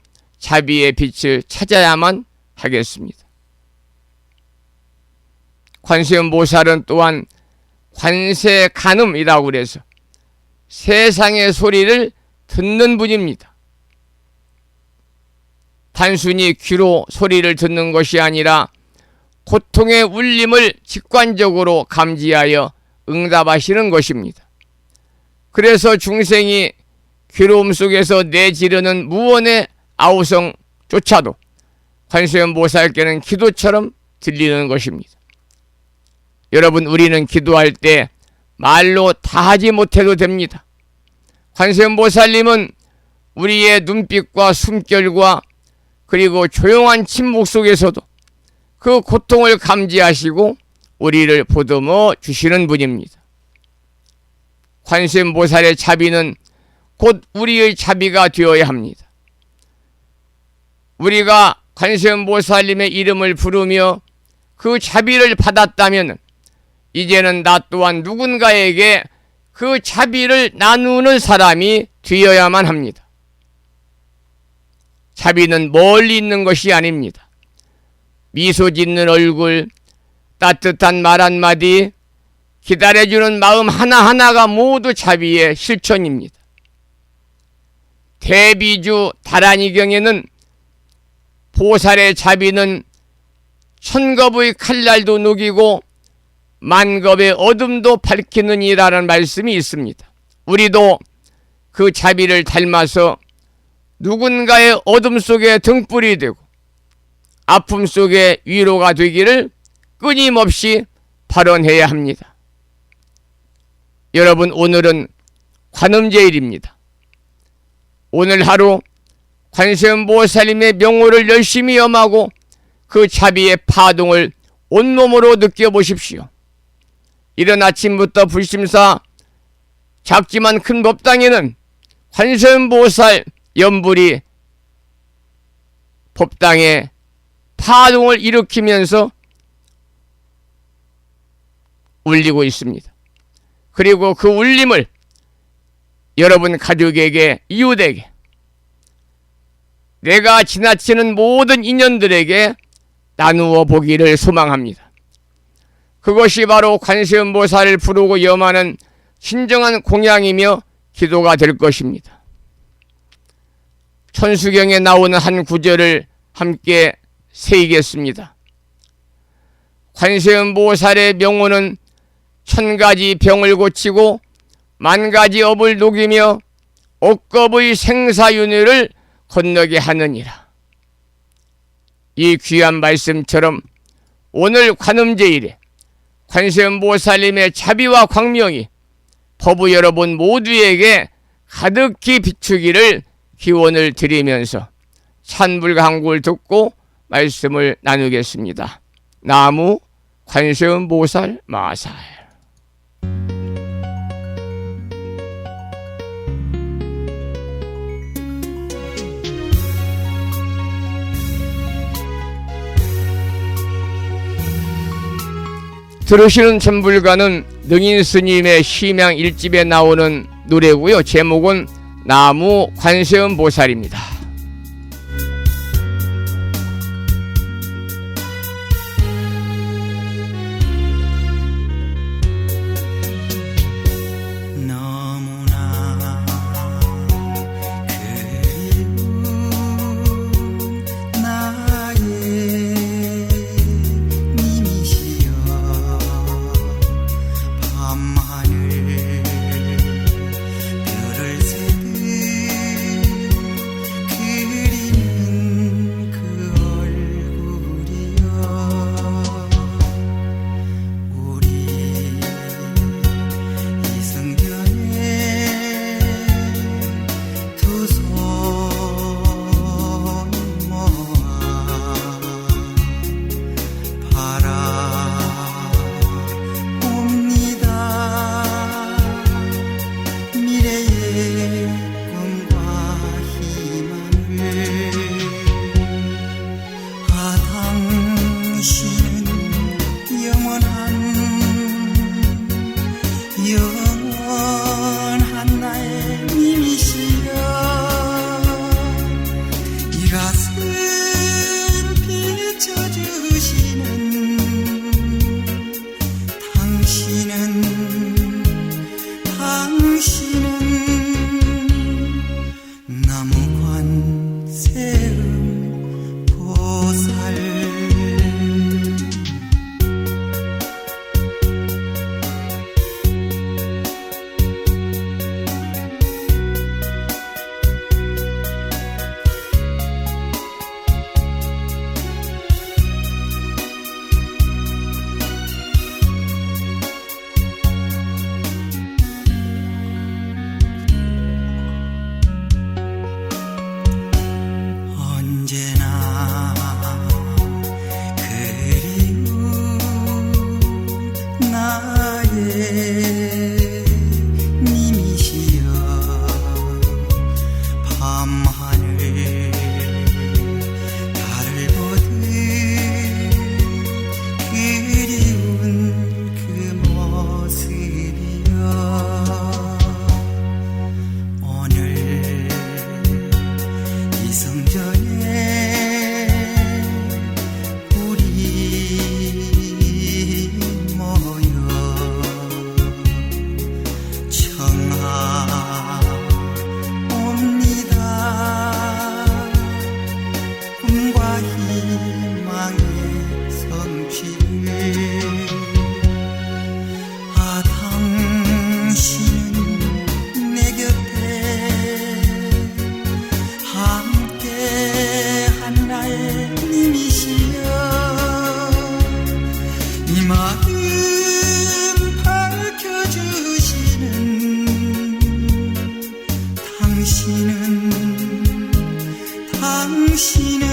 자비의 빛을 찾아야만 하겠습니다. 관세음보살은 또한 관세간음이라고 그래서 세상의 소리를 듣는 분입니다. 단순히 귀로 소리를 듣는 것이 아니라 고통의 울림을 직관적으로 감지하여 응답하시는 것입니다. 그래서 중생이 괴로움 속에서 내지르는 무언의 아우성조차도 관세음보살께는 기도처럼 들리는 것입니다. 여러분, 우리는 기도할 때 말로 다 하지 못해도 됩니다. 관세음보살님은 우리의 눈빛과 숨결과 그리고 조용한 침묵 속에서도 그 고통을 감지하시고 우리를 보듬어 주시는 분입니다. 관세음보살의 자비는 곧 우리의 자비가 되어야 합니다. 우리가 관세음보살님의 이름을 부르며 그 자비를 받았다면 이제는 나 또한 누군가에게 그 자비를 나누는 사람이 되어야만 합니다. 자비는 멀리 있는 것이 아닙니다. 미소 짓는 얼굴, 따뜻한 말 한마디, 기다려주는 마음 하나하나가 모두 자비의 실천입니다. 대비주 다란이경에는 보살의 자비는 천겁의 칼날도 녹이고 만겁의 어둠도 밝히느니라는 말씀이 있습니다. 우리도 그 자비를 닮아서 누군가의 어둠 속에 등불이 되고 아픔 속에 위로가 되기를 끊임없이 발언해야 합니다. 여러분, 오늘은 관음제일입니다. 오늘 하루 관세음보살님의 명호를 열심히 염하고 그 자비의 파동을 온몸으로 느껴보십시오. 이른 아침부터 불심사 작지만 큰 법당에는 관세음보살 연불이 법당에 파동을 일으키면서 울리고 있습니다. 그리고 그 울림을 여러분 가족에게, 이웃에게, 내가 지나치는 모든 인연들에게 나누어 보기를 소망합니다. 그것이 바로 관세음보살을 부르고 염하는 진정한 공양이며 기도가 될 것입니다. 천수경에 나오는 한 구절을 함께 새기겠습니다. 관세음보살의 명호는 1000가지 병을 고치고 10,000가지 업을 녹이며 억겁의 생사윤회를 건너게 하느니라. 이 귀한 말씀처럼 오늘 관음제일에 관세음보살님의 자비와 광명이 법우 여러분 모두에게 가득히 비추기를 기원을 드리면서 찬불강구를 듣고 말씀을 나누겠습니다. 나무 관세음보살 마살. 들으시는 천불가는 능인스님의 심양 1집에 나오는 노래고요. 제목은 나무 관세음보살입니다. 너무나 그리운 나의 마음 밝혀주시는 당신은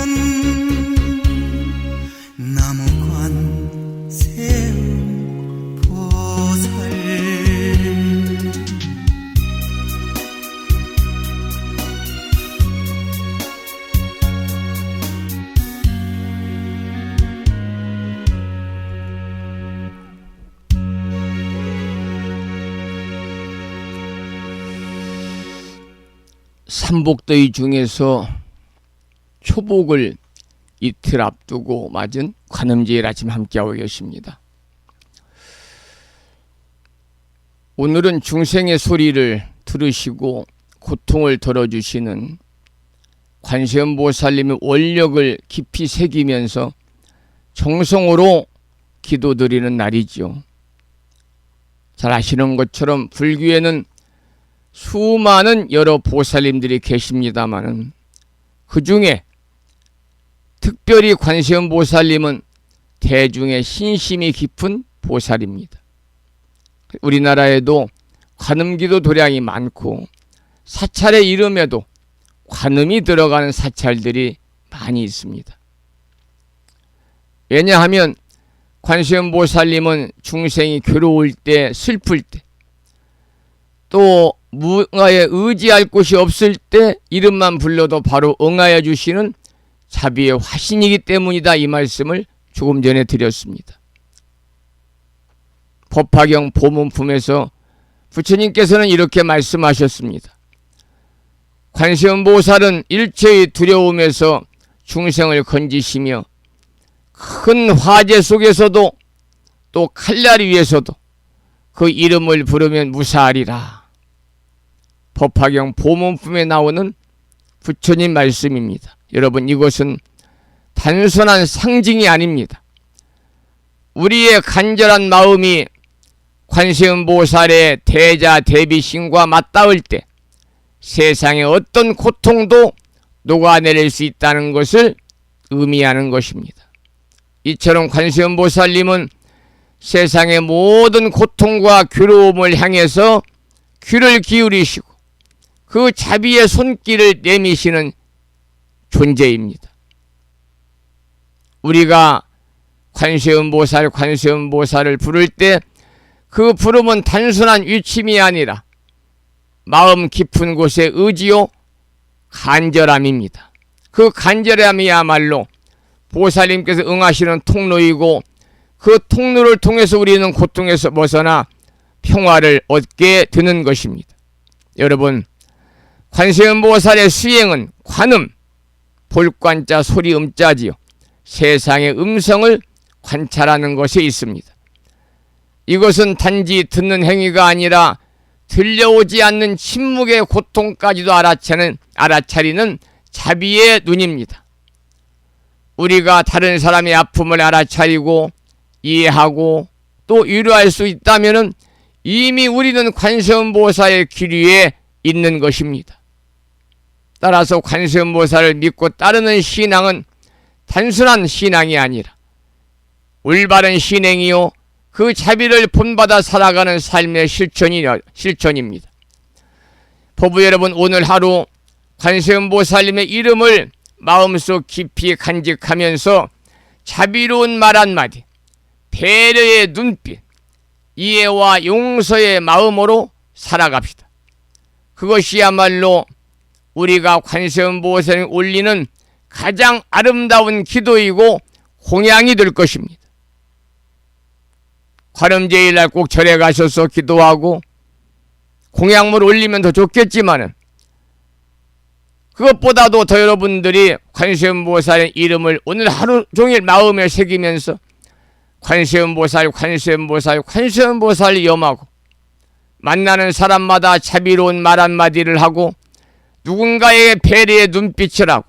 나무관 세운 보살. 삼복더위 중에서 초복을 이틀 앞두고 맞은 관음제일 아침 함께하고 계십니다. 오늘은 중생의 소리를 들으시고 고통을 덜어주시는 관세음보살님의 원력을 깊이 새기면서 정성으로 기도드리는 날이죠. 잘 아시는 것처럼 불교에는 수많은 여러 보살님들이 계십니다마는 그 중에 특별히 관세음보살님은 대중의 신심이 깊은 보살입니다. 우리나라에도 관음기도 도량이 많고 사찰의 이름에도 관음이 들어가는 사찰들이 많이 있습니다. 왜냐하면 관세음보살님은 중생이 괴로울 때, 슬플 때, 또 무언가에 의지할 곳이 없을 때 이름만 불러도 바로 응하여 주시는 자비의 화신이기 때문이다, 이 말씀을 조금 전에 드렸습니다. 법화경 보문품에서 부처님께서는 이렇게 말씀하셨습니다. 관세음보살은 일체의 두려움에서 중생을 건지시며 큰 화재 속에서도 또 칼날 위에서도 그 이름을 부르면 무사하리라. 법화경 보문품에 나오는 부처님 말씀입니다. 여러분, 이것은 단순한 상징이 아닙니다. 우리의 간절한 마음이 관세음보살의 대자대비심과 맞닿을 때 세상의 어떤 고통도 녹아내릴 수 있다는 것을 의미하는 것입니다. 이처럼 관세음보살님은 세상의 모든 고통과 괴로움을 향해서 귀를 기울이시고 그 자비의 손길을 내미시는 존재입니다. 우리가 관세음보살을 부를 때 그 부름은 단순한 위침이 아니라 마음 깊은 곳의 의지요 간절함입니다. 그 간절함이야말로 보살님께서 응하시는 통로이고 그 통로를 통해서 우리는 고통에서 벗어나 평화를 얻게 되는 것입니다. 여러분, 관세음보살의 수행은 관음, 볼관자 소리 음자지요. 세상의 음성을 관찰하는 것에 있습니다. 이것은 단지 듣는 행위가 아니라 들려오지 않는 침묵의 고통까지도 알아차리는 자비의 눈입니다. 우리가 다른 사람의 아픔을 알아차리고 이해하고 또 위로할 수 있다면 이미 우리는 관세음보살의 길 위에 있는 것입니다. 따라서 관세음보살을 믿고 따르는 신앙은 단순한 신앙이 아니라 올바른 신행이요 그 자비를 본받아 살아가는 삶의 실천입니다. 법부 여러분, 오늘 하루 관세음보살님의 이름을 마음속 깊이 간직하면서 자비로운 말 한마디, 배려의 눈빛, 이해와 용서의 마음으로 살아갑시다. 그것이야말로 우리가 관세음보살에 올리는 가장 아름다운 기도이고 공양이 될 것입니다. 관음제일날 꼭 절에 가셔서 기도하고 공양물 올리면 더 좋겠지만은 그것보다도 더 여러분들이 관세음보살의 이름을 오늘 하루 종일 마음에 새기면서 관세음보살 염하고 만나는 사람마다 자비로운 말 한마디를 하고 누군가에게 배려의 눈빛을 하고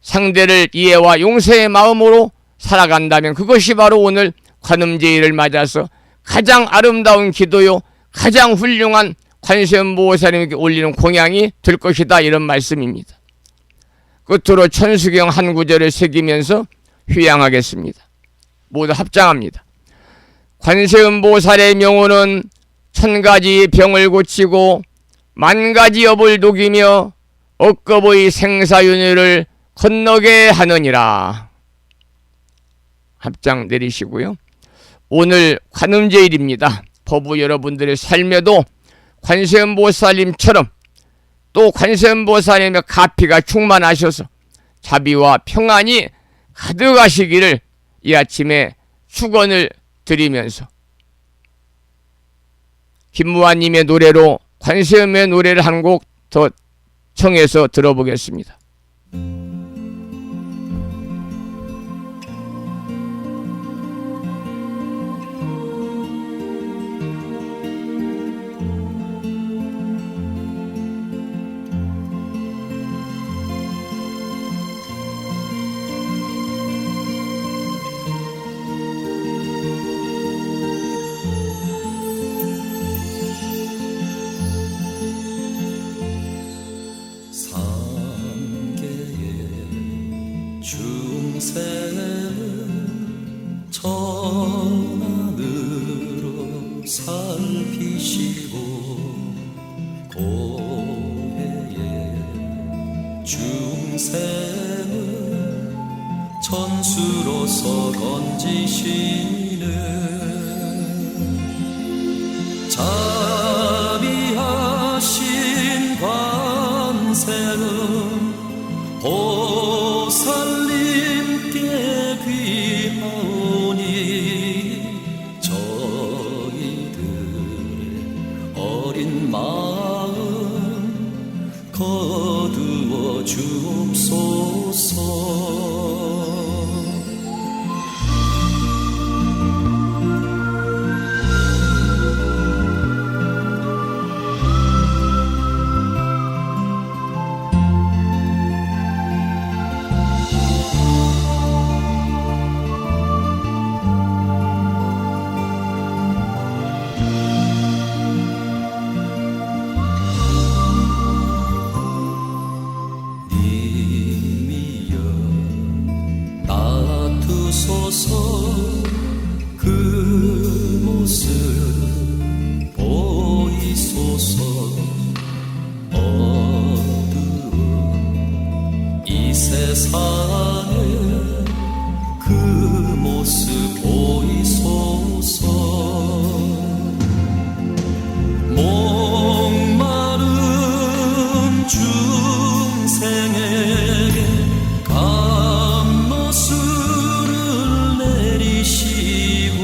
상대를 이해와 용서의 마음으로 살아간다면 그것이 바로 오늘 관음제일을 맞아서 가장 아름다운 기도요 가장 훌륭한 관세음보살님께 올리는 공양이 될 것이다, 이런 말씀입니다. 끝으로 천수경 한 구절을 새기면서 휴양하겠습니다. 모두 합장합니다. 관세음보살의 명호는 1000가지 병을 고치고 10,000가지 업을 녹이며 억겁의 생사윤회를 건너게 하느니라. 합장 내리시고요. 오늘 관음제일입니다. 법부 여러분들의 삶에도 관세음보살님처럼 또 관세음보살님의 가피가 충만하셔서 자비와 평안이 가득하시기를 이 아침에 축원을 드리면서 김무아님의 노래로 관세음의 노래를 한 곡 더 청해서 들어보겠습니다. 중생은 천안으로 살피시고 고해에 중생은 천수로서 건지시는 자비하신 관세음 보살님께 귀하오니 저희들의 어린 마음 거두어 주옵소서. 그 모습 보이소서. 어두운 이 세상에 그 모습 보이소서. 목마른 중생에게 감로수를 내리시고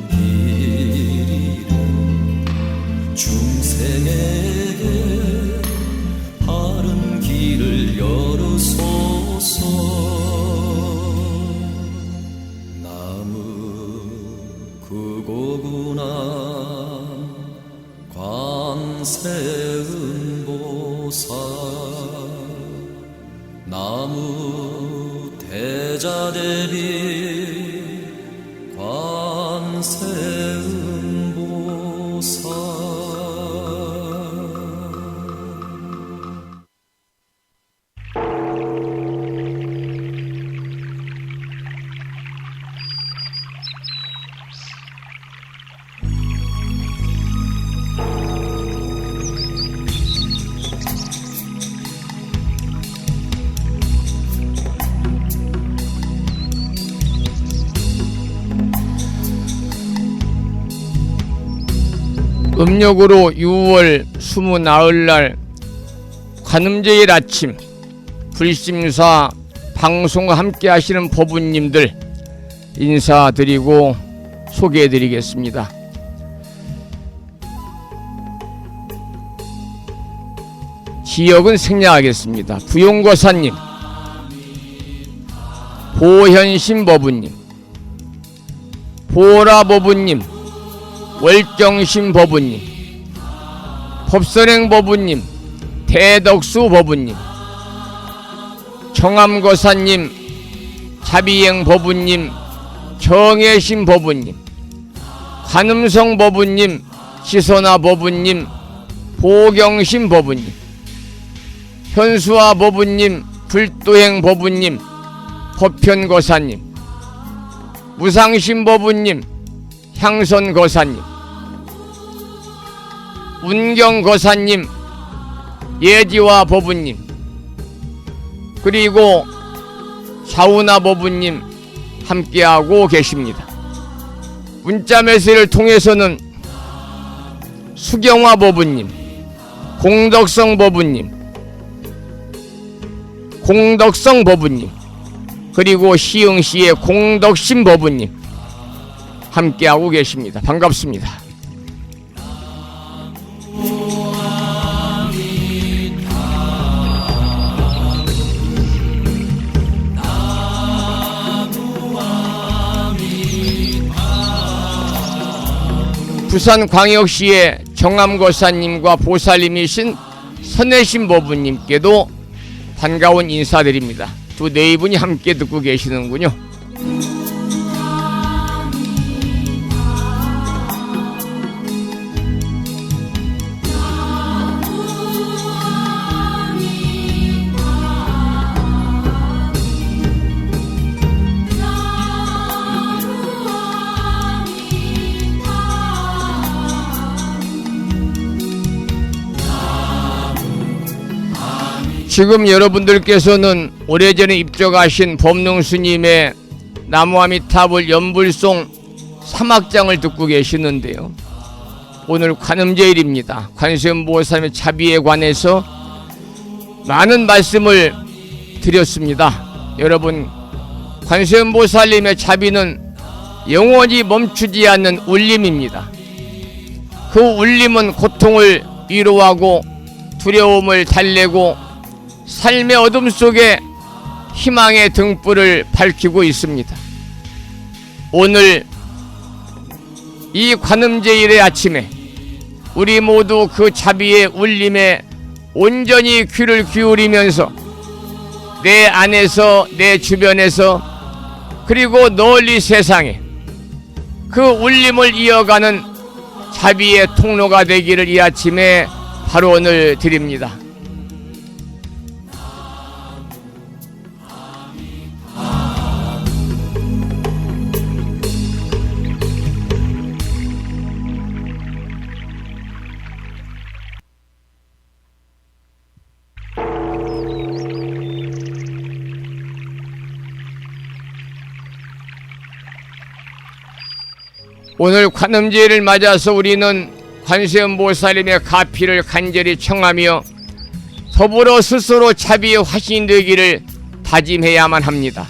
길 잃은 중생에게 바른 길을 열으소서. 나무 구고구나 관세음보살 나무 대자대비 관세음보살. 음력으로 6월 29날 관음제일 아침 불심사 방송 함께 하시는 법우님들 인사드리고 소개해드리겠습니다. 지역은 생략하겠습니다. 부용거사님, 보현신 법우님, 보라법우님, 월정신 법우님, 법선행 법우님, 대덕수 법우님, 청암거사님, 자비행 법우님, 정혜신 법우님, 관음성 법우님, 시선아 법우님, 보경신 법우님, 현수아 법우님, 불도행 법우님, 법현거사님, 무상신 법우님, 향선 거사님, 운경 거사님, 예지와 보부님, 그리고 자우나 보부님 함께하고 계십니다. 문자 메시지를 통해서는 수경화 보부님, 공덕성 보부님, 그리고 시흥시의 공덕심 보부님 함께하고 계십니다. 반갑습니다. 부산광역시의 정암거사님과 보살님이신 선혜신 보부님께도 반가운 인사드립니다. 두 네 분이 함께 듣고 계시는군요. 지금 여러분들께서는 오래전에 입적하신 법능스님의 나무아미타불 연불송 3악장을 듣고 계시는데요. 오늘 관음제일입니다. 관세음보살의 자비에 관해서 많은 말씀을 드렸습니다. 여러분, 관세음보살님의 자비는 영원히 멈추지 않는 울림입니다. 그 울림은 고통을 위로하고 두려움을 달래고 삶의 어둠 속에 희망의 등불을 밝히고 있습니다. 오늘 이 관음제일의 아침에 우리 모두 그 자비의 울림에 온전히 귀를 기울이면서 내 안에서, 내 주변에서, 그리고 널리 세상에 그 울림을 이어가는 자비의 통로가 되기를 이 아침에 발언을 드립니다. 오늘 관음제를 맞아서 우리는 관세음보살님의 가피를 간절히 청하며 더불어 스스로 자비의 화신이 되기를 다짐해야만 합니다.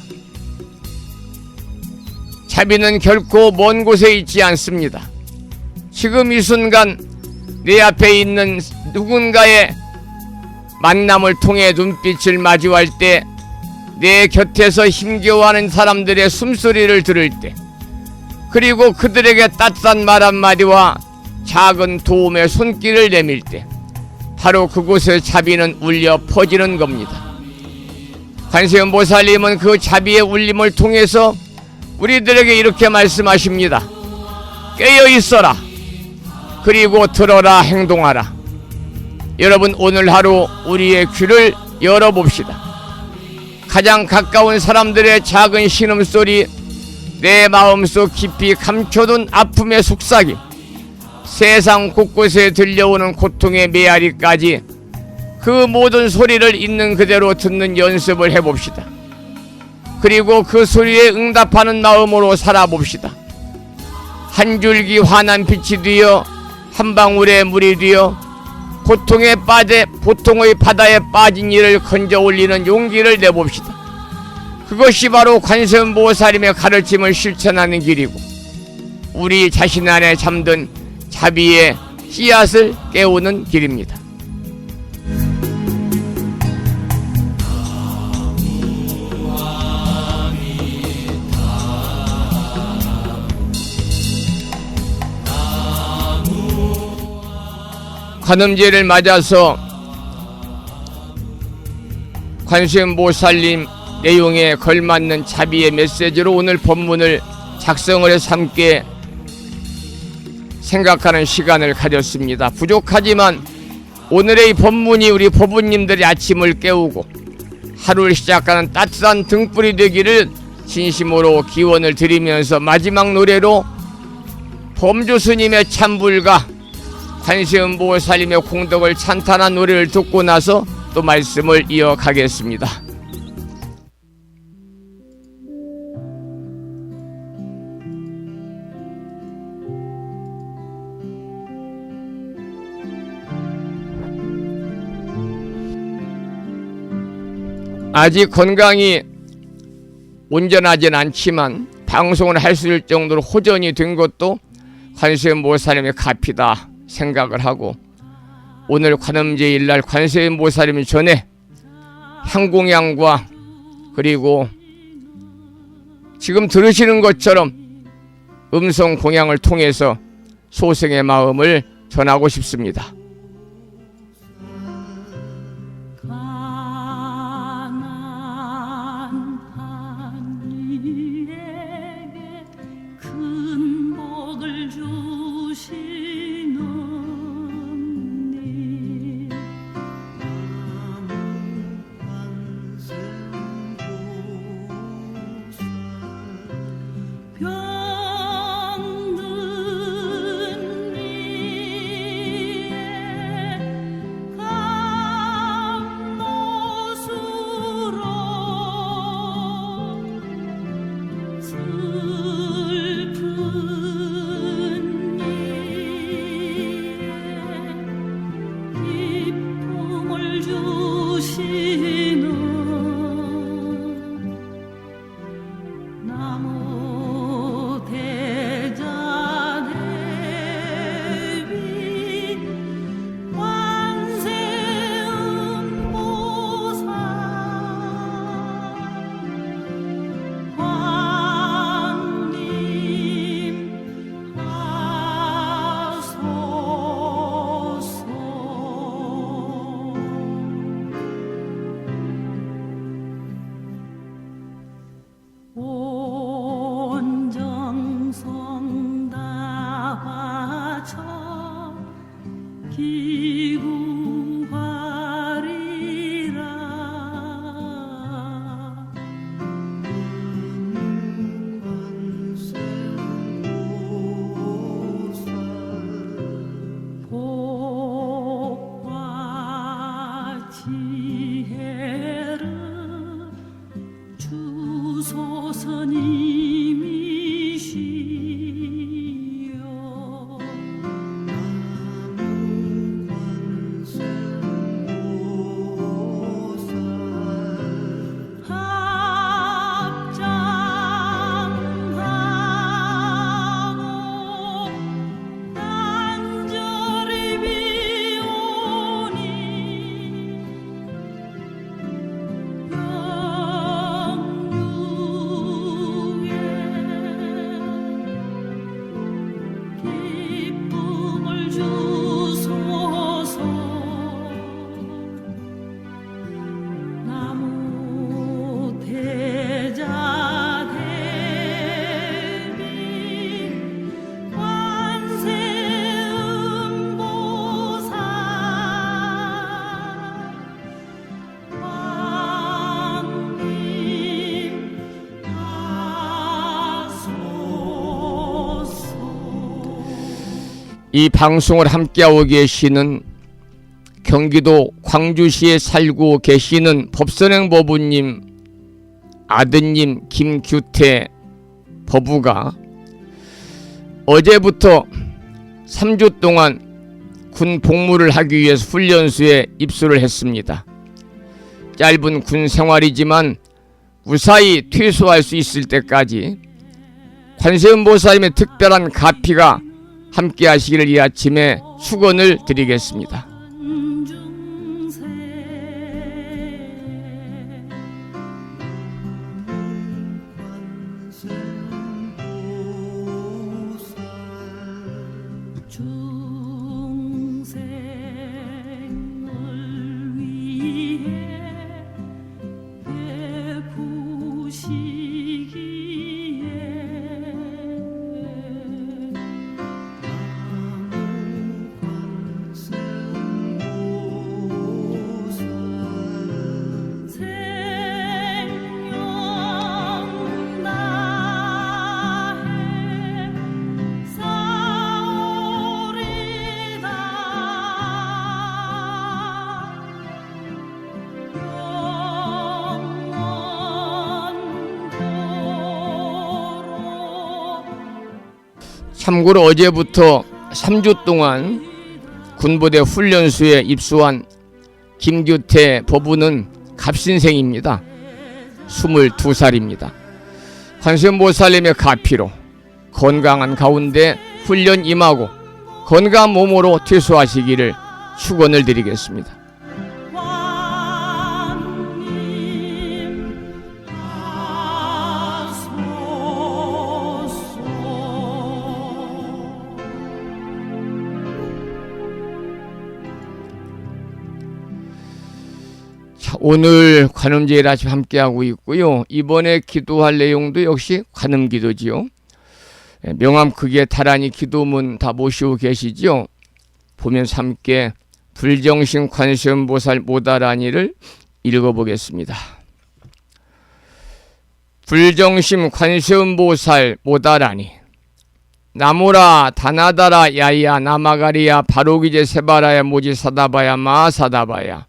자비는 결코 먼 곳에 있지 않습니다. 지금 이 순간 내 앞에 있는 누군가의 만남을 통해 눈빛을 마주할 때, 내 곁에서 힘겨워하는 사람들의 숨소리를 들을 때, 그리고 그들에게 따뜻한 말 한마디와 작은 도움의 손길을 내밀 때, 바로 그곳에 자비는 울려 퍼지는 겁니다. 관세음보살님은 그 자비의 울림을 통해서 우리들에게 이렇게 말씀하십니다. 깨어 있어라. 그리고 들어라, 행동하라. 여러분, 오늘 하루 우리의 귀를 열어봅시다. 가장 가까운 사람들의 작은 신음소리, 내 마음속 깊이 감춰둔 아픔의 속삭임, 세상 곳곳에 들려오는 고통의 메아리까지 그 모든 소리를 있는 그대로 듣는 연습을 해봅시다. 그리고 그 소리에 응답하는 마음으로 살아봅시다. 한 줄기 환한 빛이 되어 한 방울의 물이 되어 고통의 바다에 빠진 이를 건져 올리는 용기를 내봅시다. 그것이 바로 관세음보살님의 가르침을 실천하는 길이고, 우리 자신 안에 잠든 자비의 씨앗을 깨우는 길입니다. 관음제를 맞아서 관세음보살님 내용에 걸맞는 자비의 메시지로 오늘 법문을 작성을 해서 함께 생각하는 시간을 가졌습니다. 부족하지만 오늘의 이 법문이 우리 법부님들의 아침을 깨우고 하루를 시작하는 따뜻한 등불이 되기를 진심으로 기원을 드리면서 마지막 노래로 범주 스님의 참불가 관세음보살님의 공덕을 찬탄한 노래를 듣고 나서 또 말씀을 이어가겠습니다. 아직 건강이 온전하진 않지만 방송을 할 수 있을 정도로 호전이 된 것도 관세음보살님의 가피다 생각을 하고, 오늘 관음제일날 관세음보살님 전에 향공양과 그리고 지금 들으시는 것처럼 음성 공양을 통해서 소생의 마음을 전하고 싶습니다. 이 방송을 함께하고 계시는 경기도 광주시에 살고 계시는 법선행 법우님 아드님 김규태 법우가 어제부터 3주 동안 군 복무를 하기 위해서 훈련소에 입소를 했습니다. 짧은 군 생활이지만 무사히 퇴소할 수 있을 때까지 관세음보살님의 특별한 가피가 함께 하시기를 이 아침에 축원을 드리겠습니다. 참고로 어제부터 3주 동안 군부대 훈련소에 입소한 김규태 법우는 갑신생입니다. 22살입니다. 관세음보살님의 가피로 건강한 가운데 훈련 임하고 건강한 몸으로 퇴소하시기를 축원을 드리겠습니다. 오늘 관음제일 아침 함께하고 있고요. 이번에 기도할 내용도 역시 관음기도지요. 명암 크게 다란이 기도문 다 모시고 계시죠. 보면서 함께 불정신 관세음보살 모다라니를 읽어보겠습니다. 불정심 관세음보살 모다라니 나무라 다나다라 야야 나마가리야 바로기제 세바라야 모지사다바야 마사다바야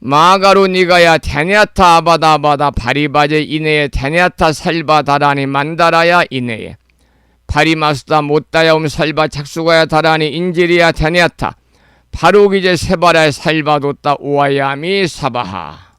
마가로 니가야 테냐타 아바다바다 바리바제 이내에 테냐타 살바다라니 만다라야 이내에 바리마수다 못다야 살바 착수가야 다라니 인지리야 테냐타 바로기제 세바라야 살바도따 오아야미 사바하.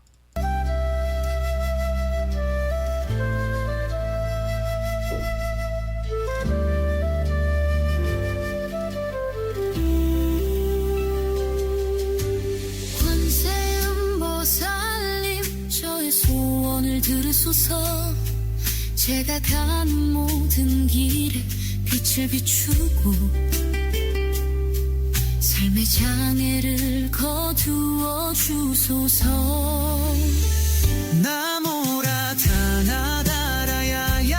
들으소서. 제가 가는 모든 길에 빛을 비추고 삶의 장애를 거두어 주소서. 나무라 다나다라야야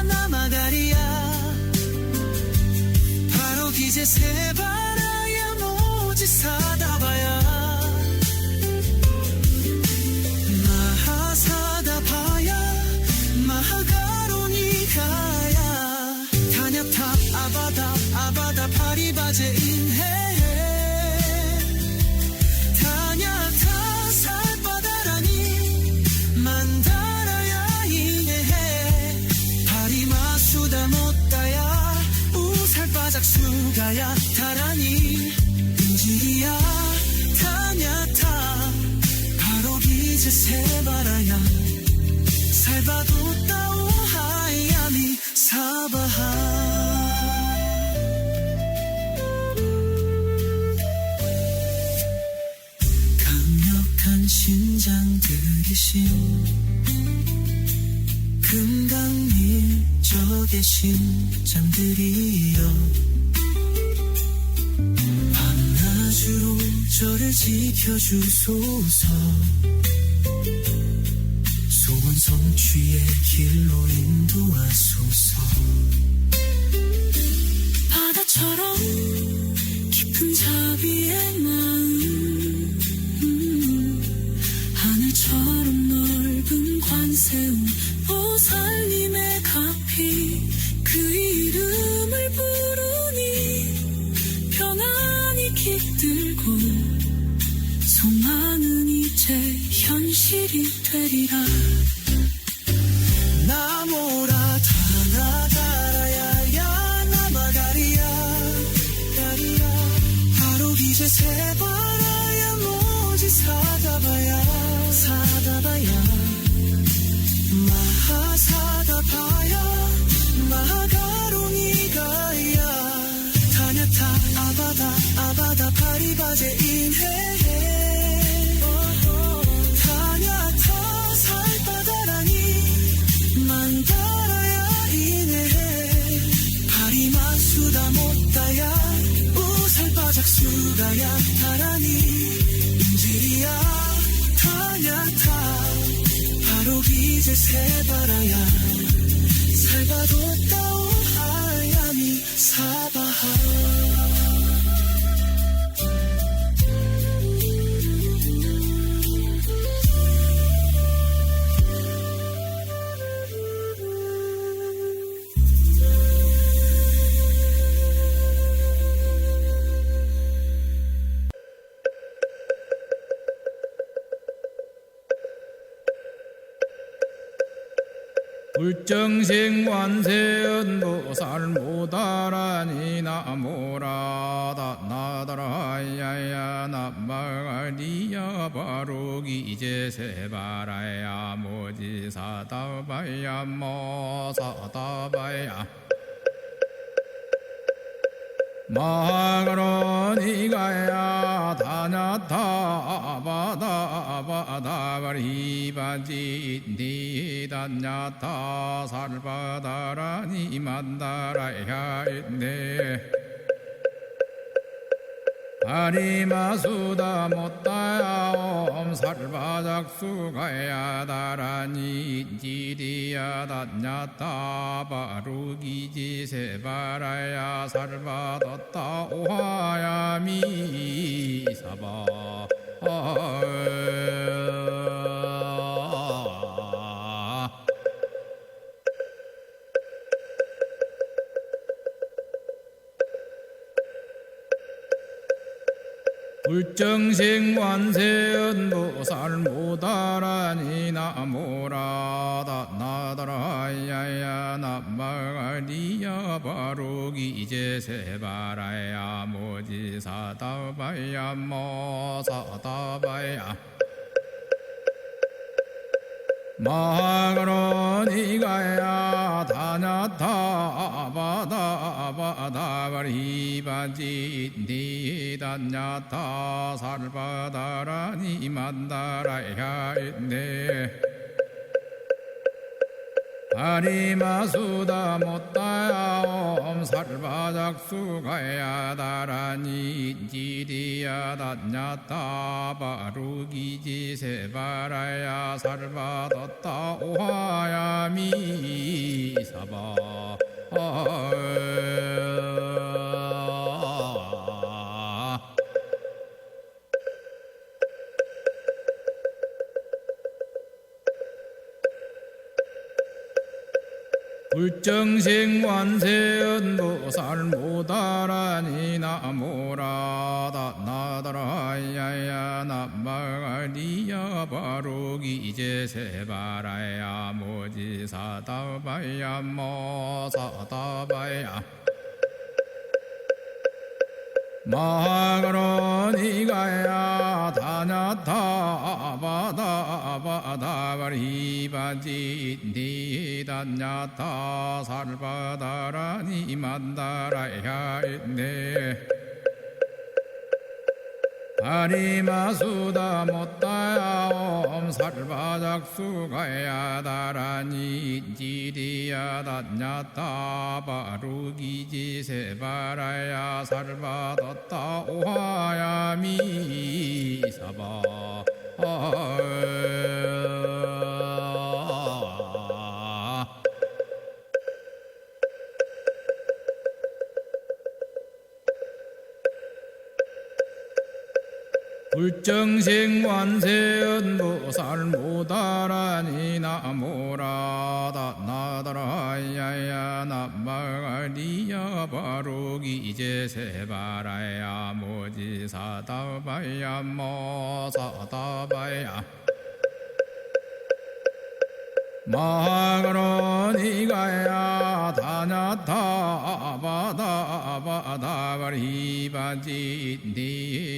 나마가리야 바로 기제 세바라야 모지사다바야 아바다 파리바제 인해 타냐타 살바다라니 만다라야 이해해 파리마수다 못다야 우살바작수가야 다라니 인지리야 타냐타 바로기제 세바라야 살바도따 오하야미 사바하. 신장 들이신 금강밀적의 심장들이여 밤낮으로 저를 지켜주소서. 소원 성취의 길로 인도하소서. 바다처럼 깊은 자비의 마음 하늘처럼 넓은 관세음 보살님의 가피 그 이름을 부르니 평안이 깃들고 소망은 이제 현실이 되리라. 나모라 다나다라야야 나마가리야 바로 기제 세바라야 모지사다바야 마하사다바야 마가로니가야 타냐타 아바다 파리바제 인해 타냐타 살바다라니 만다라야 이내해 파리마수다 못다야 우살바작수가야 다라니 인지리야 타냐타 바로기제 세바라야 살바도따 오하야미 사바하. 불정생관세음보살 모다라니 나모라다 나다라야야 남마가리야 바로기제세바라야 모지사다바야 모사다바야 마가로니가야 다냐타바다바다바리바지 니다냐타 살바다라니 만다라야 있네 아리마수다 못다야 옴 살바작수가야 다라니 지리야 다냐타 바루기지세바라야 살바뒀다 오하야미 사바 불정생관세음보살 모다라니 나모라다 나다라야야 남마가리야 바로기제세바라야 모지사다바야 모사다바야 마가로니가야 다냐타바다바다바리바지 니다냐타 살바다라니 만다라야 있네 아리마수다 못다야 옴 살바작수가야 다라니 지리야 다냐타 바루기지세바라야 살바뒀다 오하야미 사바 불정생관세음보살 모다라니 나모라다 나다라야야 남마가리야 바로기제세바라야 모지사다바야 모사다바야 마가로니가야 다냐타바다바다바리바지 니다냐타 살바다라니 만다라야 있네 아리마수다 못다야 옴 살바작수가야 다라니 지리야 다냐타 바루기지세바라야 살바뒀다 오하야미 사바 불정생관세음보살 모다라니 나모라다 나다라야야 남마가리야 바로기제세바라야 모지사다바야 모사다바야 마가로니가야 다냐타바다바다바리바지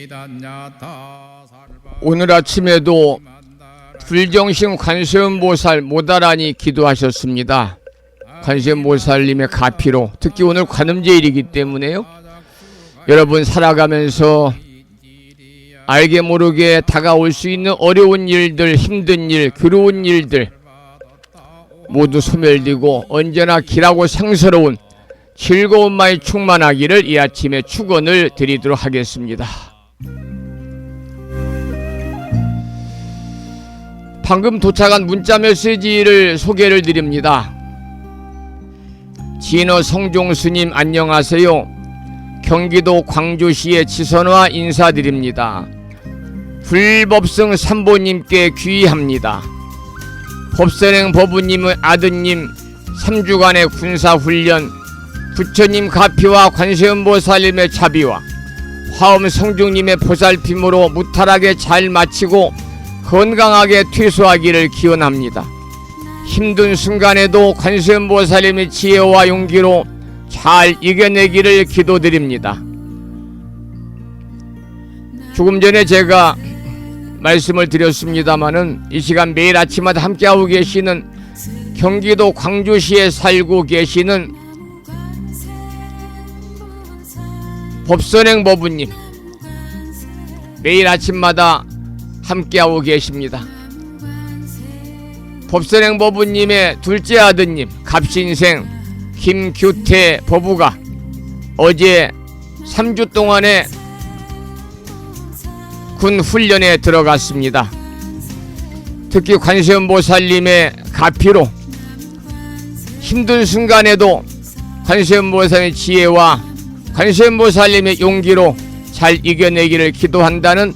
니다냐타 오늘 아침에도 불정신 관세음보살 모다라니 기도하셨습니다. 관세음보살님의 가피로 특히 오늘 관음제일이기 때문에요. 여러분 살아가면서 알게 모르게 다가올 수 있는 어려운 일들, 힘든 일, 괴로운 일들 모두 소멸되고 언제나 길하고 생사로운 즐거운 마음이 충만하기를 이 아침에 축원을 드리도록 하겠습니다. 방금 도착한 문자 메시지를 소개를 드립니다. 진어 성종스님 안녕하세요. 경기도 광주시의 지선화 인사드립니다. 불법성 삼보님께 귀의합니다. 법선행 법우님의 아드님 3주간의 군사훈련, 부처님 가피와 관세음보살님의 자비와 화엄 성중님의 보살핌으로 무탈하게 잘 마치고 건강하게 퇴소하기를 기원합니다. 힘든 순간에도 관세음보살님의 지혜와 용기로 잘 이겨내기를 기도드립니다. 조금 전에 제가 말씀을 드렸습니다마는 이 시간 매일 아침마다 함께하고 계시는 경기도 광주시에 살고 계시는 법선행 법우님, 매일 아침마다 함께하고 계십니다. 법선행 법우님의 둘째 아드님 갑신생 김규태 법우가 어제 3주 동안의 군 훈련에 들어갔습니다. 특히 관세음보살님의 가피로 힘든 순간에도 관세음보살의 지혜와 관세음보살님의 용기로 잘 이겨내기를 기도한다는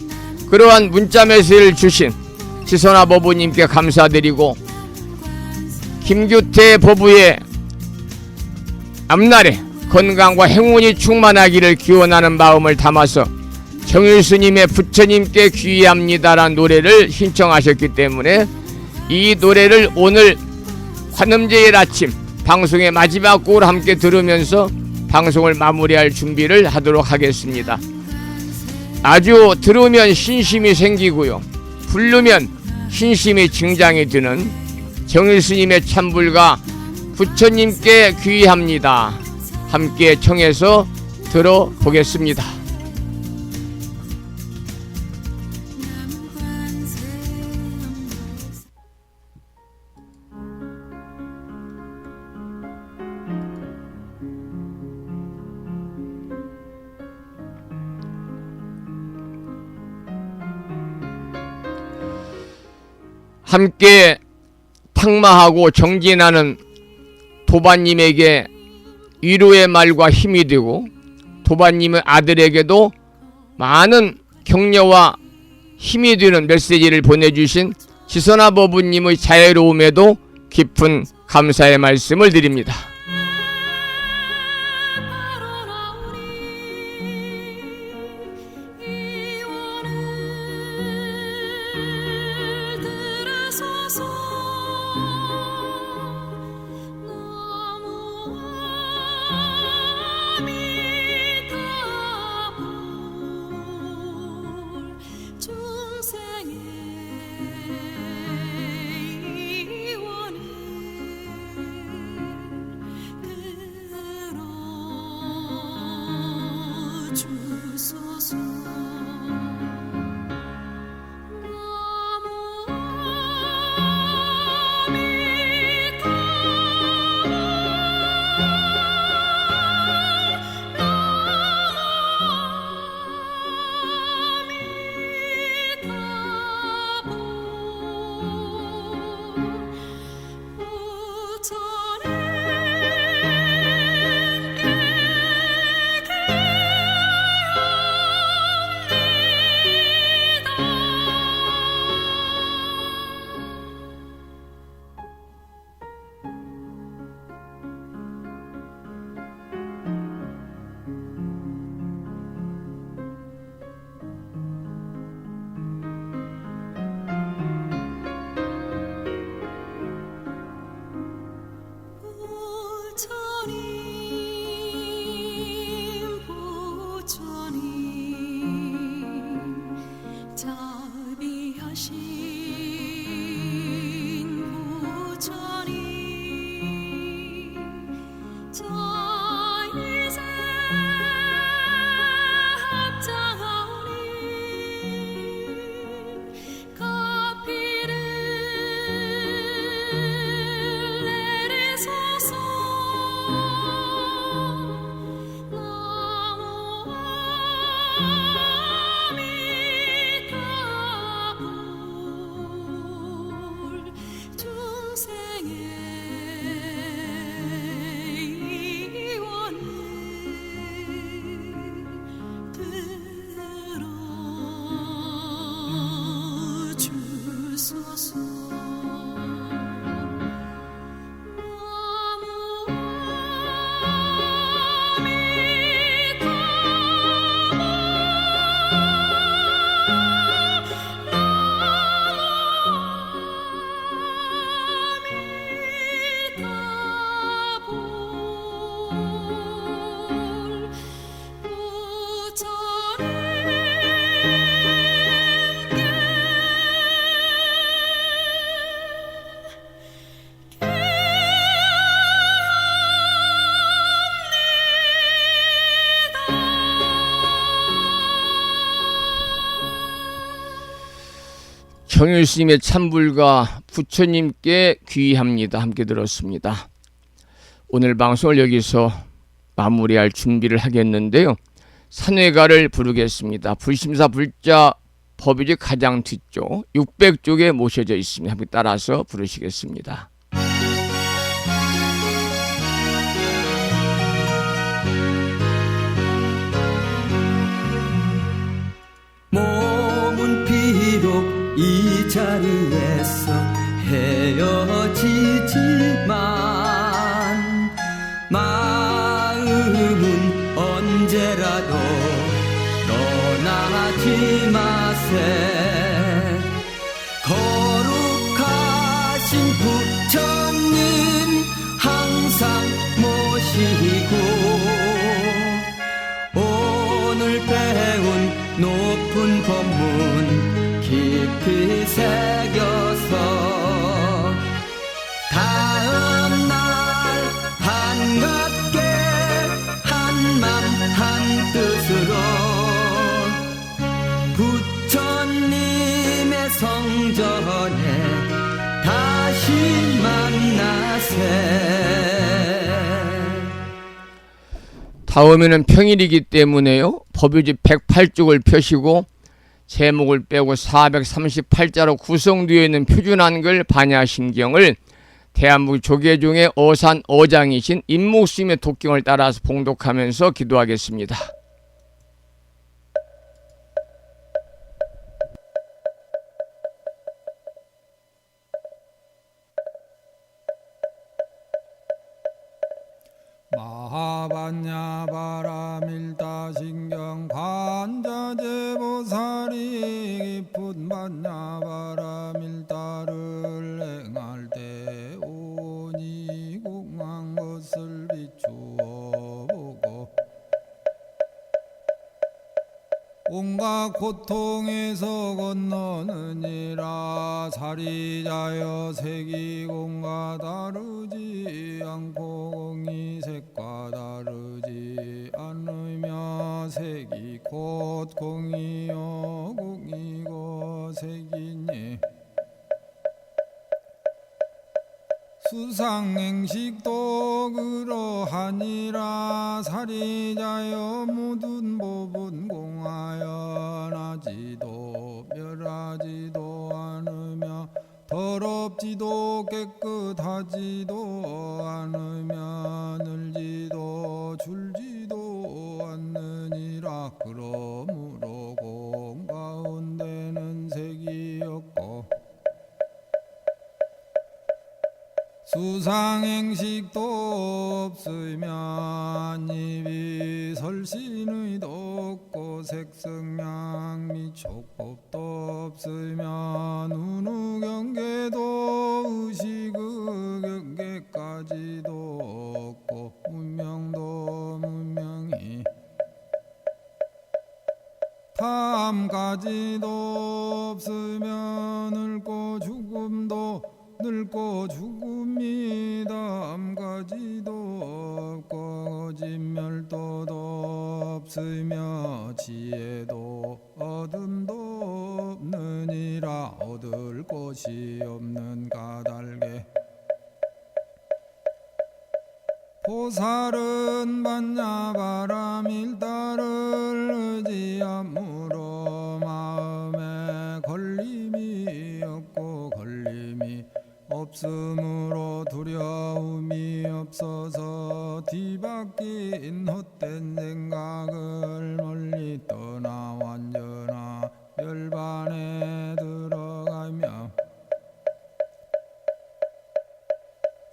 그러한 문자 메시지를 주신 지선아 법우님께 감사드리고, 김규태 법우의 앞날에 건강과 행운이 충만하기를 기원하는 마음을 담아서 정일스님의 부처님께 귀의합니다라는 노래를 신청하셨기 때문에 이 노래를 오늘 관음제일 아침 방송의 마지막 곡으로 함께 들으면서 방송을 마무리할 준비를 하도록 하겠습니다. 아주 들으면 신심이 생기고요, 부르면 신심이 증장이 드는 정일스님의 찬불가 부처님께 귀의합니다. 함께 청해서 들어보겠습니다. 함께 탁마하고 정진하는 도반님에게 위로의 말과 힘이 되고, 도반님의 아들에게도 많은 격려와 힘이 되는 메시지를 보내주신 지선아 법우님의 자애로움에도 깊은 감사의 말씀을 드립니다. 정일 스님의 찬불가 부처님께 귀의합니다. 함께 들었습니다. 오늘 방송을 여기서 마무리할 준비를 하겠는데요. 산회가를 부르겠습니다. 불심사 불자 법유지 가장 뒤쪽 600쪽에 모셔져 있습니다. 함께 따라서 부르시겠습니다. 몸은 비록 이 자리에서 헤어지지만 마음은 언제라도 떠나지 마세. 거룩하신 부처님 항상 모시고 오늘 배운 높은 법문 깊이 새겨서 다음날 반갑게 한맘 한뜻으로 부처님의 성전에 다시 만나세. 다음에는 평일이기 때문에요. 법유지 108쪽을 펴시고 제목을 빼고 438자로 구성되어 있는 표준 한글 반야심경을 대한민국 조계종의 어산 어장이신 임목스님의 독경을 따라서 봉독하면서 기도하겠습니다. 마하반야바라밀다신경 관자재보살이 깊은 반야바라밀다를 행할 때 오니 공한 것을 비추어 보고 온갖 고통에서 건너느니라. 사리자여 색이 공과 다르지 않고 공이 색과 다르지 않으며 색이 곧 공이요 공이 곧 색이니 수상행식도 그러하니라. 사리자여 모든 법은 공하여 나지도 멸하지도 않으며 더럽지도 깨끗하지도 않으며 늘지도 줄지도 않느니라. 그러므로 공 가운데는 색이 없고 수상행식도 없으면 입이 설신의도 없고 색성양 및 촉법도 없으면 운우경계도 의식의 경계까지도 없고 문명도 문명이 탐까지도 없으면 늙고 죽음도 늙고 죽음이 다음까지도 없고 진멸도도 없으며 지혜도 어둠도 없느니라. 얻을 것이 없는 까닭에 보살은 반야바라밀다를 의지함으로 마음에 걸림이 없고 걸림이 없으므로 두려움이 없어서 뒤바뀐 헛된 생각을 멀리 떠나 완전한 멸반에 들어가며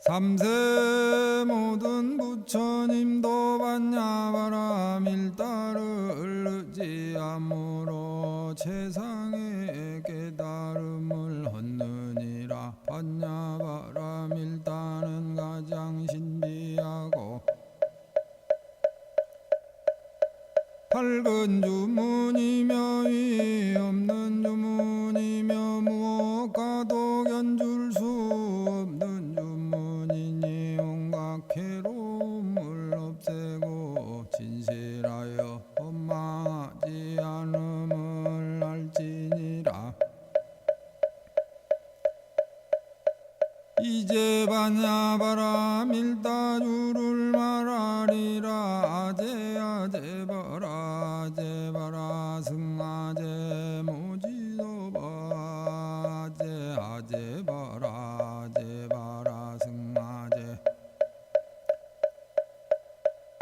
삼세 모든 부처님도 반야바라밀다를 의지함으로 최상의 깨달음을 얻느니라. 반야바라밀다는 가장 신비하고 밝은 주문이며 위 없는 주문이며 무엇과도 견줄 수 없는 주문이니 온갖 괴로움을 없애고 진실하여 원망하지 않음을 알지니라. 아니라 아제 바라 승아제 모지도바 아제 바라 승아제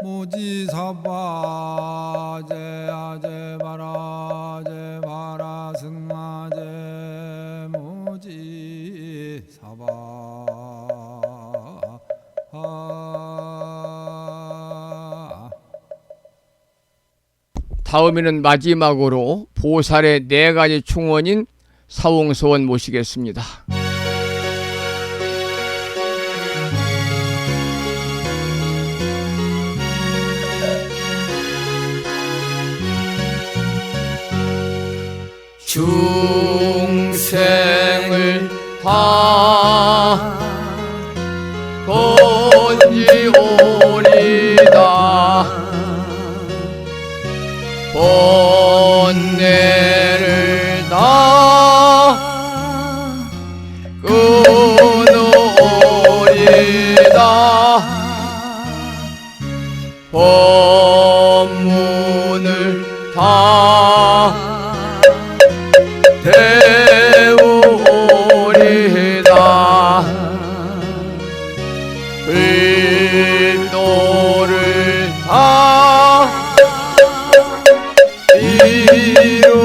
모지사바 아제 바라 승아제 모지사바 다음에는 마지막으로 보살의 4가지 충원인 사홍소원 모시겠습니다. 중생을 다 건지오리다 번뇌를 다 끊으리다 법문을 다 배우리다 불도를 다 이루리다.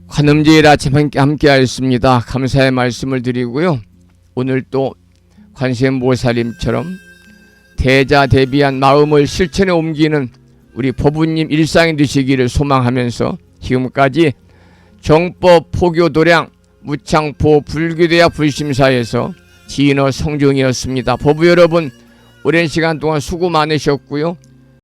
관음제일 아침 함께 하였습니다. 감사의 말씀을 드리고요. 오늘 또 관세음보살님처럼 대자대비한 마음을 실천에 옮기는 우리 법우님 일상이 되시기를 소망하면서 지금까지 정법 포교도량 무창포 불교대학 불심사에서 지인어 성종이었습니다. 법우 여러분 오랜 시간 동안 수고 많으셨고요.